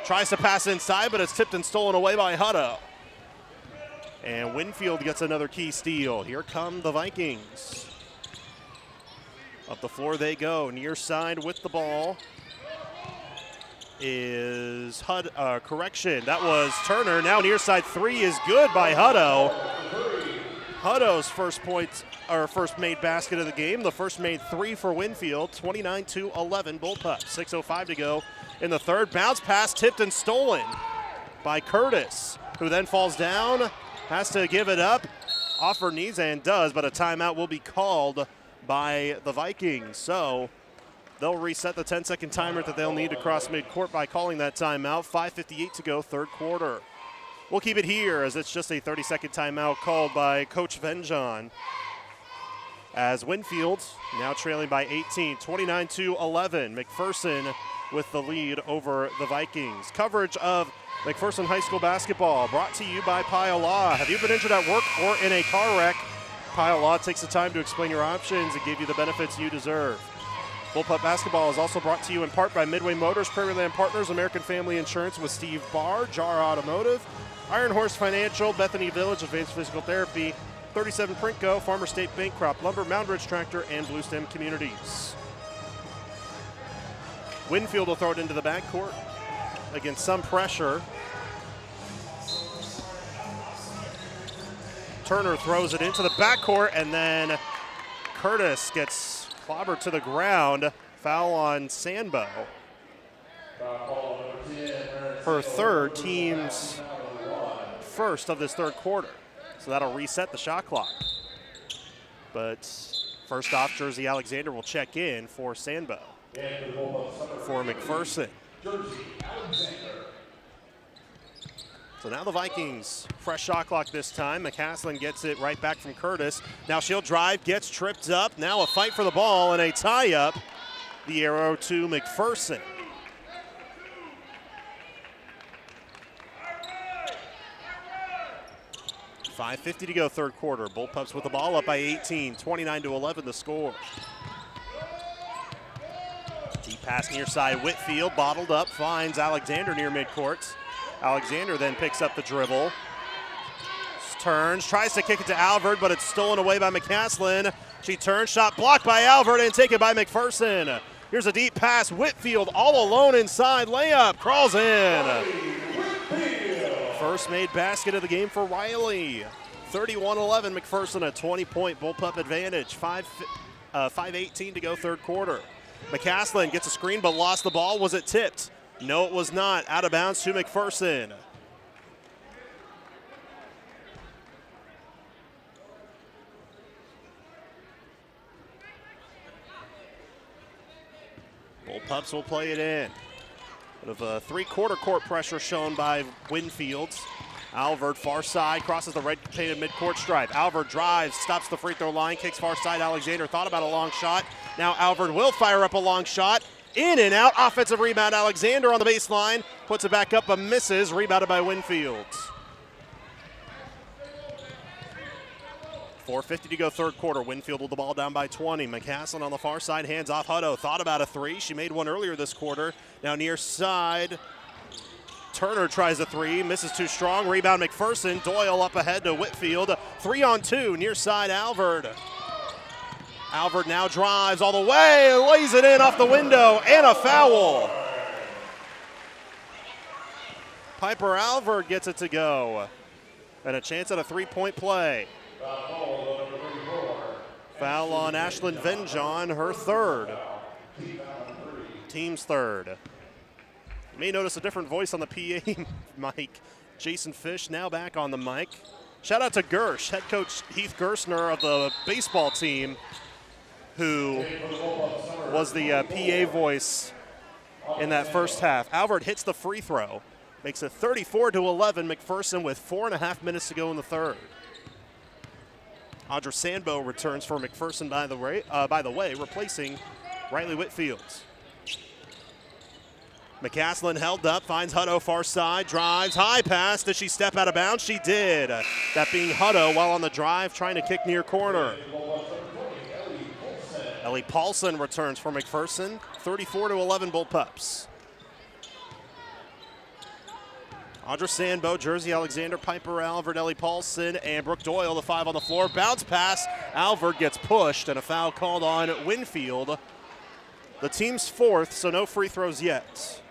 tries to pass inside, but it's tipped and stolen away by Hutto. And Winfield gets another key steal. Here come the Vikings. Up the floor they go. Near side with the ball is correction. That was Turner. Now near side three is good by Hutto. Hutto's first made basket of the game. The first made three for Winfield. 29-11 Bullpups. 6:05 to go in the third. Bounce pass tipped and stolen by Curtis, who then falls down, has to give it up. Off her knees and does, but a timeout will be called by the Vikings. So they'll reset the 10-second timer that they'll need to cross midcourt by calling that timeout. 5:58 to go, third quarter. We'll keep it here as it's just a 30-second timeout called by Coach Venjon. As Winfield now trailing by 18, 29-11. McPherson with the lead over the Vikings. Coverage of McPherson High School basketball brought to you by Pile Law. Have you been injured at work or in a car wreck? Pile Law takes the time to explain your options and give you the benefits you deserve. Bullpup basketball is also brought to you in part by Midway Motors, Prairie Land Partners, American Family Insurance with Steve Barr, Jar Automotive, Iron Horse Financial, Bethany Village, Advanced Physical Therapy, 37 Printco, Farmer State Bank, Crop Lumber, Mound Ridge Tractor, and Blue Stem Communities. Winfield will throw it into the backcourt against some pressure. Turner throws it into the backcourt, and then Curtis gets clobbered to the ground. Foul on Sandbo. Her third, team's first of this third quarter. So that'll reset the shot clock. But first off, Jersey Alexander will check in for Sandbo. For McPherson. So now the Vikings, fresh shot clock this time. McCaslin gets it right back from Curtis. Now she'll drive, gets tripped up. Now a fight for the ball and a tie-up. The arrow to McPherson. .550 to go third quarter. Bullpups with the ball up by 18, 29-11 the score. Deep pass near side, Whitfield bottled up, finds Alexander near midcourt. Alexander then picks up the dribble. Turns, tries to kick it to Alvord, but it's stolen away by McCaslin. She turns, shot blocked by Alvord and taken by McPherson. Here's a deep pass, Whitfield all alone inside, layup, crawls in. First made basket of the game for Riley. 31-11 McPherson, a 20-point Bullpup advantage. 5:18 to go third quarter. McCaslin gets a screen but lost the ball. Was it tipped? No, it was not. Out of bounds to McPherson. Bullpups will play it in. Bit of a three-quarter court pressure shown by Winfield. Alvord, far side, crosses the red painted midcourt stripe. Alvord drives, stops the free throw line, kicks far side. Alexander thought about a long shot. Now Alvord will fire up a long shot. In and out, offensive rebound. Alexander on the baseline, puts it back up but misses. Rebounded by Winfield. 4:50 to go third quarter. Winfield with the ball down by 20. McCaslin on the far side, hands off Hutto. Thought about a three. She made one earlier this quarter. Now near side. Turner tries a three, misses too strong. Rebound McPherson. Doyle up ahead to Whitfield. 3-on-2, near side Alvord. Alvord now drives all the way, lays it in off the window, and a foul. Piper Alvord gets it to go. And a chance at a three-point play. Foul on Ashlyn Venjon, her third. Team's third. You may notice a different voice on the PA mic. Jason Fish now back on the mic. Shout out to Gersh, head coach Heath Gerstner of the baseball team, who was the PA voice in that first half. Alvord hits the free throw, makes it 34-11. McPherson with 4.5 minutes to go in the third. Audra Sandbo returns for McPherson, by the way, replacing Riley Whitfield. McCaslin held up, finds Hutto far side, drives, high pass. Did she step out of bounds? She did. That being Hutto while on the drive, trying to kick near corner. Ellie Paulson returns for McPherson, 34-11 Bullpups. Audra Sandbo, Jersey Alexander, Piper Alvord, Ellie Paulson, and Brooke Doyle, the five on the floor. Bounce pass, Alvord gets pushed, and a foul called on Winfield. The team's fourth, so no free throws yet.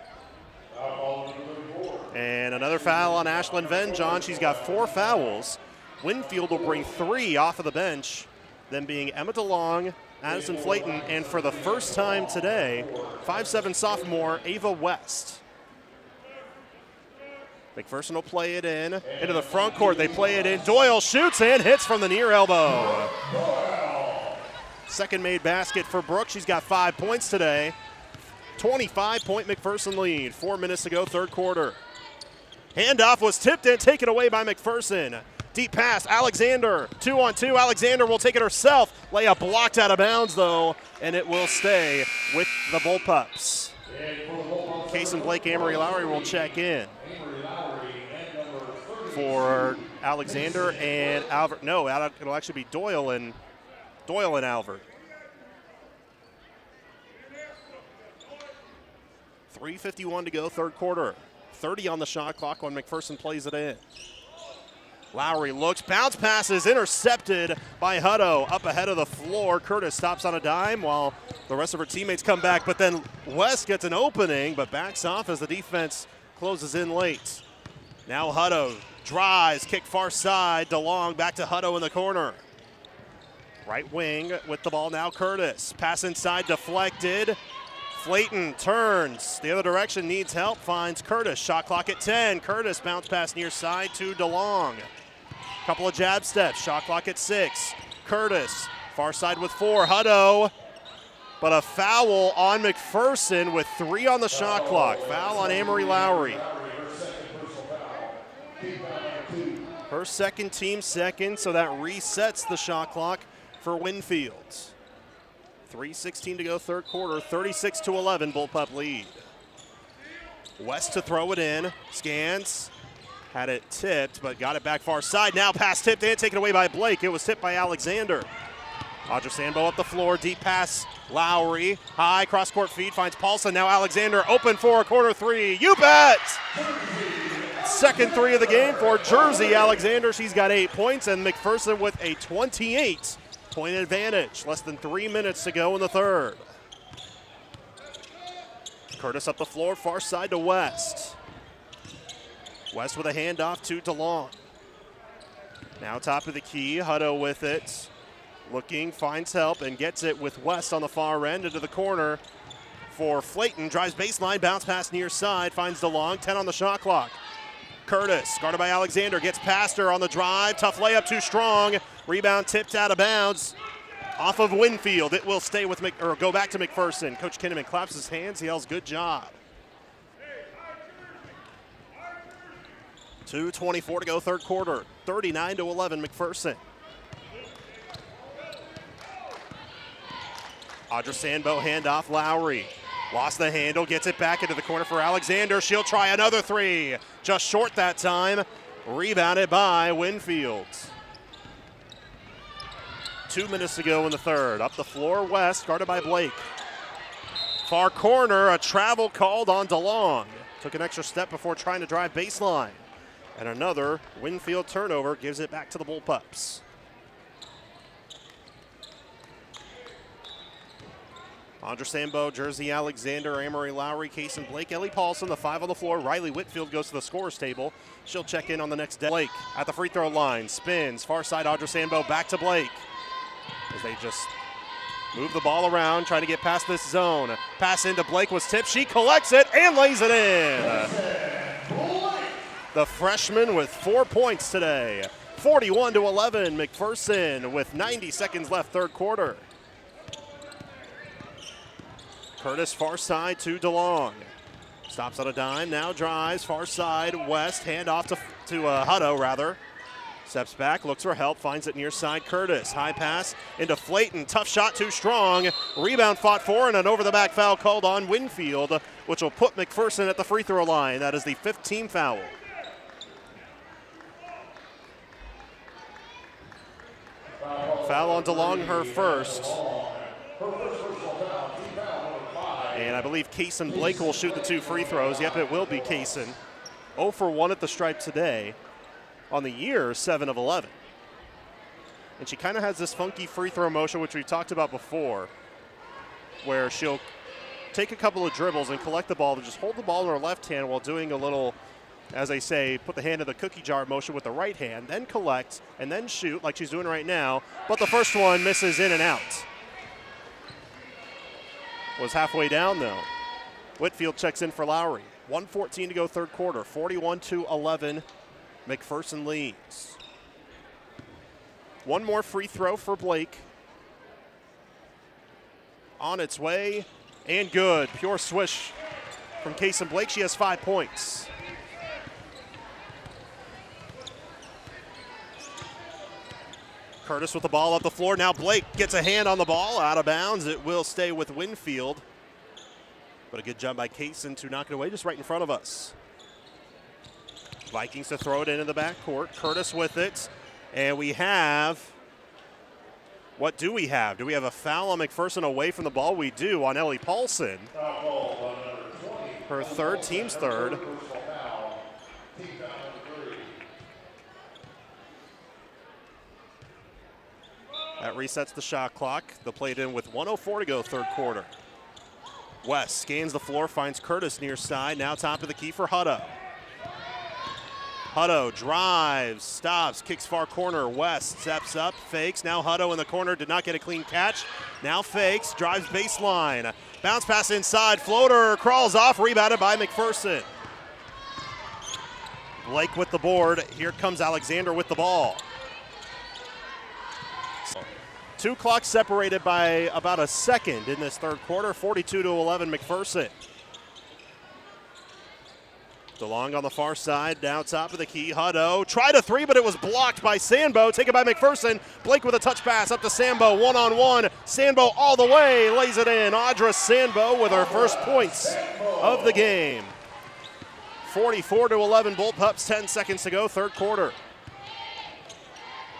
And another foul on Ashlyn Venjon. She's got 4 fouls. Winfield will bring 3 off of the bench, then being Emma DeLong, Addison Flayton, and for the first time today, 5'7" sophomore Ava West. McPherson will play it in into the front court. They play it in. Doyle shoots and hits from the near elbow. Second made basket for Brooke. She's got 5 points today. 25-point McPherson lead. 4 minutes to go, third quarter. Handoff was tipped in, taken away by McPherson. Deep pass, Alexander. 2-on-2. Alexander will take it herself. Layup blocked out of bounds, though, and it will stay with the Bullpups. Case and Blake Amory Lowry will check in for Alexander and Alvord. No, it'll actually be Doyle and Alvord. 3:51 to go, third quarter. 30 on the shot clock when McPherson plays it in. Lowry looks, bounce passes intercepted by Hutto. Up ahead of the floor, Curtis stops on a dime while the rest of her teammates come back, but then West gets an opening, but backs off as the defense closes in late. Now Hutto drives, kick far side, DeLong back to Hutto in the corner. Right wing with the ball now, Curtis. Pass inside, deflected. Flayton turns the other direction, needs help, finds Curtis. Shot clock at 10. Curtis bounce pass near side to DeLong. Couple of jab steps, shot clock at 6. Curtis, far side with 4. Hutto, but a foul on McPherson with 3 on the shot clock. Foul on Amory Lowry. Her second, team second, so that resets the shot clock for Winfield. 3:16 to go, third quarter, 36-11, Bullpup lead. West to throw it in, scans, had it tipped, but got it back far side. Now pass tipped and taken away by Blake. It was tipped by Alexander. Audra Sandbo up the floor, deep pass, Lowry, high cross-court feed, finds Paulson. Now Alexander open for a corner three. You bet! Second 3 of the game for Jersey Alexander. She's got 8 points, and McPherson with a 28-point advantage. Less than 3 minutes to go in the third. Curtis up the floor, far side to West. West with a handoff to DeLong. Now top of the key, Hutto with it. Looking, finds help, and gets it with West on the far end into the corner for Flayton. Drives baseline, bounce pass near side, finds DeLong, 10 on the shot clock. Curtis, guarded by Alexander, gets past her on the drive. Tough layup, too strong. Rebound tipped out of bounds off of Winfield. It will stay with go back to McPherson. Coach Kinnaman claps his hands. He yells, good job. 2:24 to go, third quarter. 39-11, McPherson. Audra Sandbo handoff, Lowry. Lost the handle, gets it back into the corner for Alexander. She'll try another 3. Just short that time. Rebounded by Winfield. 2 minutes to go in the third. Up the floor, West, guarded by Blake. Far corner, a travel called on DeLong. took an extra step before trying to drive baseline. And another Winfield turnover gives it back to the Bullpups. Andra Sambo, Jersey Alexander, Amory Lowry, Kaysen Blake, Ellie Paulson, the 5 on the floor. Riley Whitfield goes to the scorer's table. She'll check in on the next day. Blake at the free throw line, spins, far side Andra Sambo, back to Blake. As they just move the ball around, trying to get past this zone. Pass into Blake was tipped. She collects it and lays it in. The freshman with 4 points today. 41-11, McPherson with 90 seconds left, third quarter. Curtis far side to DeLong. Stops on a dime, now drives far side west, hand off to Hutto rather. Steps back, looks for help, finds it near side Curtis. High pass into Flayton, tough shot too strong. Rebound fought for and an over the back foul called on Winfield, which will put McPherson at the free throw line. That is the 5th team foul. Foul on DeLong, her first. And I believe Kaysen Blake will shoot the 2 free throws. Yep, it will be Kaysen. 0 for 1 at the stripe today. On the year, 7 of 11. And she kind of has this funky free throw motion, which we've talked about before, where she'll take a couple of dribbles and collect the ball to just hold the ball in her left hand while doing a little, as they say, put the hand in the cookie jar motion with the right hand, then collect, and then shoot like she's doing right now. But the first one misses in and out. Was halfway down, though. Whitfield checks in for Lowry. 1:14 to go, third quarter. 41-11. McPherson leads. One more free throw for Blake. On its way, and good. Pure swish from Kaysen Blake. She has 5 points. Curtis with the ball up the floor. Now Blake gets a hand on the ball. Out of bounds. It will stay with Winfield. But a good job by Kaysen to knock it away just right in front of us. Vikings to throw it into the backcourt. Curtis with it. And we have, what do we have? Do we have a foul on McPherson away from the ball? We do on Ellie Paulson. Her third, team's third. That resets the shot clock. The played in with 1:04 to go, third quarter. West scans the floor, finds Curtis near side. Now top of the key for Hutto. Hutto drives, stops, kicks far corner. West steps up, fakes. Now Hutto in the corner, did not get a clean catch. Now fakes, drives baseline. Bounce pass inside, floater crawls off, rebounded by McPherson. Blake with the board. Here comes Alexander with the ball. 2 clocks separated by about a second in this third quarter. 42-11 McPherson. DeLong on the far side, down top of the key. Hutto tried a 3, but it was blocked by Sambo. Taken by McPherson. Blake with a touch pass up to Sambo, one-on-one. Sambo all the way, lays it in. Audra Sambo with her first points of the game. 44-11 Bullpups, 10 seconds to go, third quarter.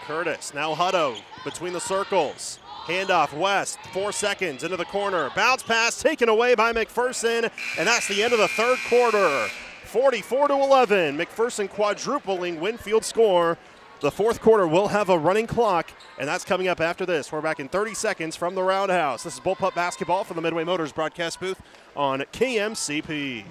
Curtis, now Hutto between the circles. Handoff West, 4 seconds into the corner. Bounce pass taken away by McPherson, and that's the end of the third quarter. 44-11, McPherson quadrupling Winfield score. The fourth quarter will have a running clock, and that's coming up after this. We're back in 30 seconds from the Roundhouse. This is Bullpup basketball from the Midway Motors broadcast booth on KMCP.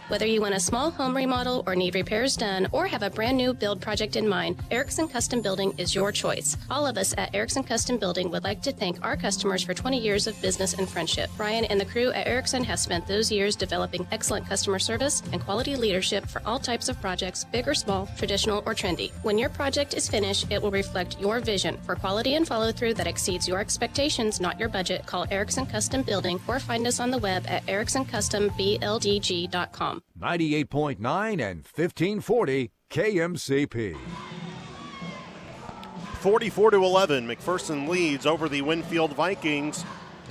Whether you want a small home remodel or need repairs done or have a brand new build project in mind, Erickson Custom Building is your choice. All of us at Erickson Custom Building would like to thank our customers for 20 years of business and friendship. Brian and the crew at Erickson have spent those years developing excellent customer service and quality leadership for all types of projects, big or small, traditional or trendy. When your project is finished, it will reflect your vision. For quality and follow-through that exceeds your expectations, not your budget, call Erickson Custom Building or find us on the web at ericksoncustombldg.com. 98.9 and 1540 KMCP. 44-11, McPherson leads over the Winfield Vikings.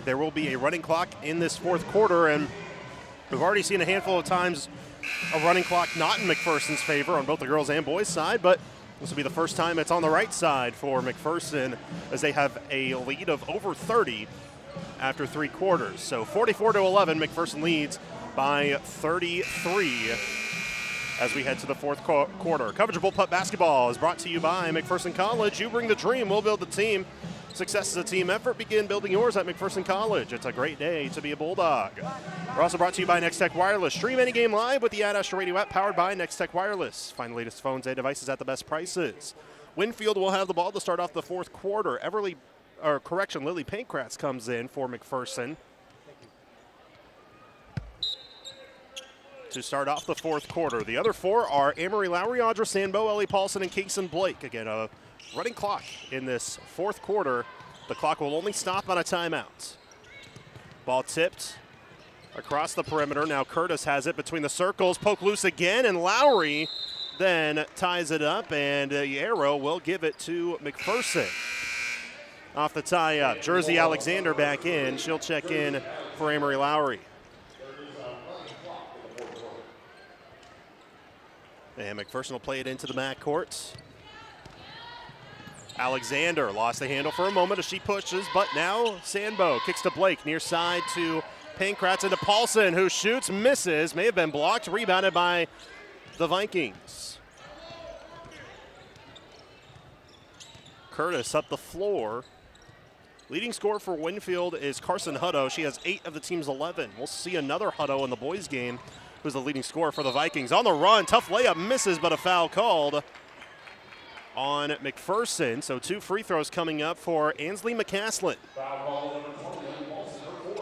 There will be a running clock in this fourth quarter, and we've already seen a handful of times a running clock not in McPherson's favor on both the girls' and boys' side, but this will be the first time it's on the right side for McPherson as they have a lead of over 30 after 3 quarters. So 44-11, McPherson leads by 33 as we head to the fourth quarter. Coverage of Bullpup basketball is brought to you by McPherson College. You bring the dream, we'll build the team. Success is a team effort. Begin building yours at McPherson College. It's a great day to be a Bulldog. We're also brought to you by Next Tech Wireless. Stream any game live with the Ad Astra Radio app powered by Next Tech Wireless. Find the latest phones and devices at the best prices. Winfield will have the ball to start off the fourth quarter. Lily Pankrats comes in for McPherson to start off the fourth quarter. The other four are Amory Lowry, Audra Sandbo, Ellie Paulson, and Kason Blake. Again, a running clock in this fourth quarter. The clock will only stop on a timeout. Ball tipped across the perimeter. Now Curtis has it between the circles. Poke loose again, and Lowry then ties it up, and Yarrow will give it to McPherson. Off the tie-up, Jersey Alexander back in. She'll check in for Amory Lowry. And McPherson will play it into the backcourt. Alexander lost the handle for a moment as she pushes, but now Sandbo kicks to Blake, near side to Pankrats into Paulson, who shoots, misses, may have been blocked, rebounded by the Vikings. Curtis up the floor. Leading scorer for Winfield is Carson Hutto. She has 8 of the team's 11. We'll see another Hutto in the boys' game, who's the leading scorer for the Vikings. On the run, tough layup, misses, but a foul called on McPherson. So 2 free throws coming up for Ansley McCaslin.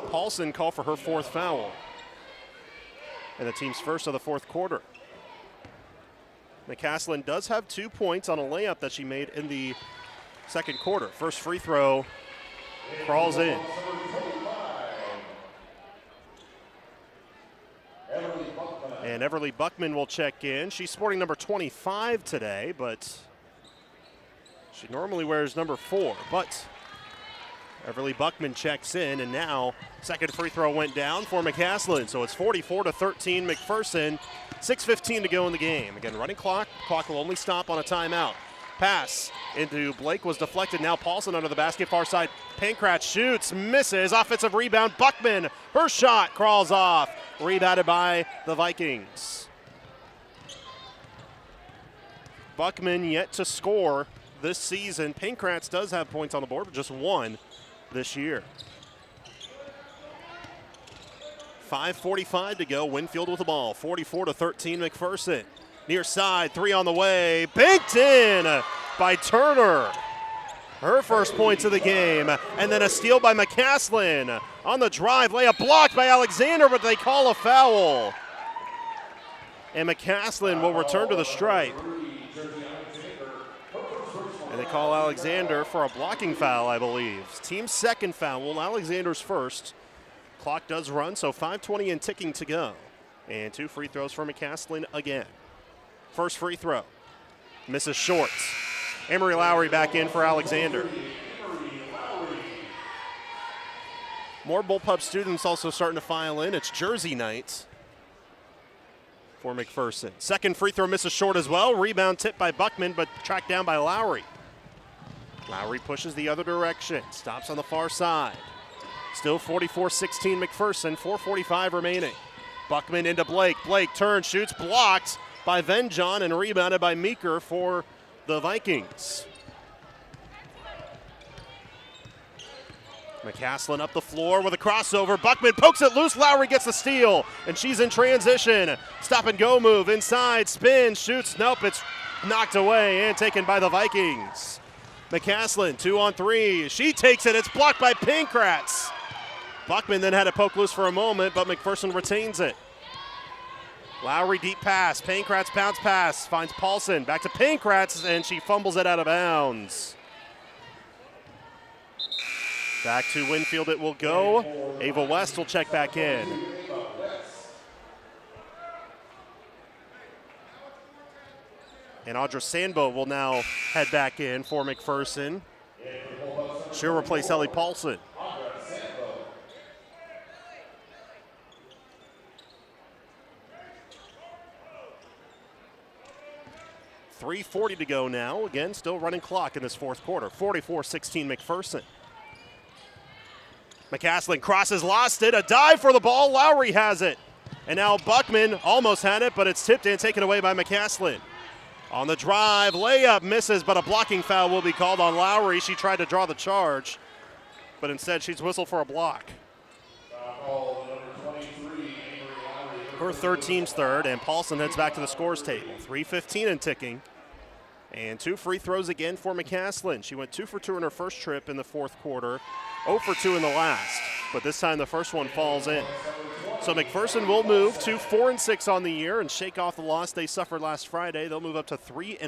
Paulson called for her 4th foul, and the team's first of the fourth quarter. McCaslin does have 2 points on a layup that she made in the second quarter. First free throw crawls in. And Everly Buckman will check in. She's sporting number 25 today, but she normally wears number 4. But Everly Buckman checks in, and now second free throw went down for McCaslin. So it's 44-13 McPherson. 6:15 to go in the game. Again, running clock. Clock will only stop on a timeout. Pass into Blake was deflected. Now Paulson under the basket, far side. Pankrats shoots, misses. Offensive rebound. Buckman, her shot crawls off. Rebounded by the Vikings. Buckman yet to score this season. Pankrats does have points on the board, but just 1 this year. 5:45 to go. Winfield with the ball. 44-13 McPherson. Near side, 3 on the way. Banked in by Turner. Her first points of the game. And then a steal by McCaslin. On the drive, layup blocked by Alexander, but they call a foul. And McCaslin will return to the stripe. And they call Alexander for a blocking foul, I believe. Team's second foul, Alexander's first. Clock does run, so 5:20 and ticking to go. And 2 free throws for McCaslin again. First free throw, misses short. Amory Lowry back in for Alexander. More Bullpup students also starting to file in. It's Jersey night for McPherson. Second free throw misses short as well. Rebound tipped by Buckman, but tracked down by Lowry. Lowry pushes the other direction. Stops on the far side. Still 44-16 McPherson. 4:45 remaining. Buckman into Blake. Blake turns, shoots, blocked by Venjon, and rebounded by Meeker for the Vikings. McCaslin up the floor with a crossover. Buckman pokes it loose. Lowry gets the steal, and she's in transition. Stop and go move inside. Spin, shoots. Nope, it's knocked away and taken by the Vikings. McCaslin, 2 on 3. She takes it. It's blocked by Pankrats. Buckman then had a poke loose for a moment, but McPherson retains it. Lowry deep pass. Pankrats bounce pass. Finds Paulson. Back to Pankrats, and she fumbles it out of bounds. Back to Winfield it will go. Ava West will check back in. And Audra Sandbo will now head back in for McPherson. She'll replace Ellie Paulson. .340 to go now. Again, still running clock in this fourth quarter. 44-16 McPherson. McCaslin crosses, lost it. A dive for the ball. Lowry has it. And now Buckman almost had it, but it's tipped in, taken away by McCaslin. On the drive, layup misses, but a blocking foul will be called on Lowry. She tried to draw the charge, but instead she's whistled for a block. Her third, team's third, and Paulson heads back to the scores table. 3:15 and ticking. And 2 free throws again for McCaslin. She went 2 for 2 in her first trip in the fourth quarter, 0 for 2 in the last, but this time the first one falls in. So McPherson will move to 4-6 on the year and shake off the loss they suffered last Friday. They'll move up to 3-1.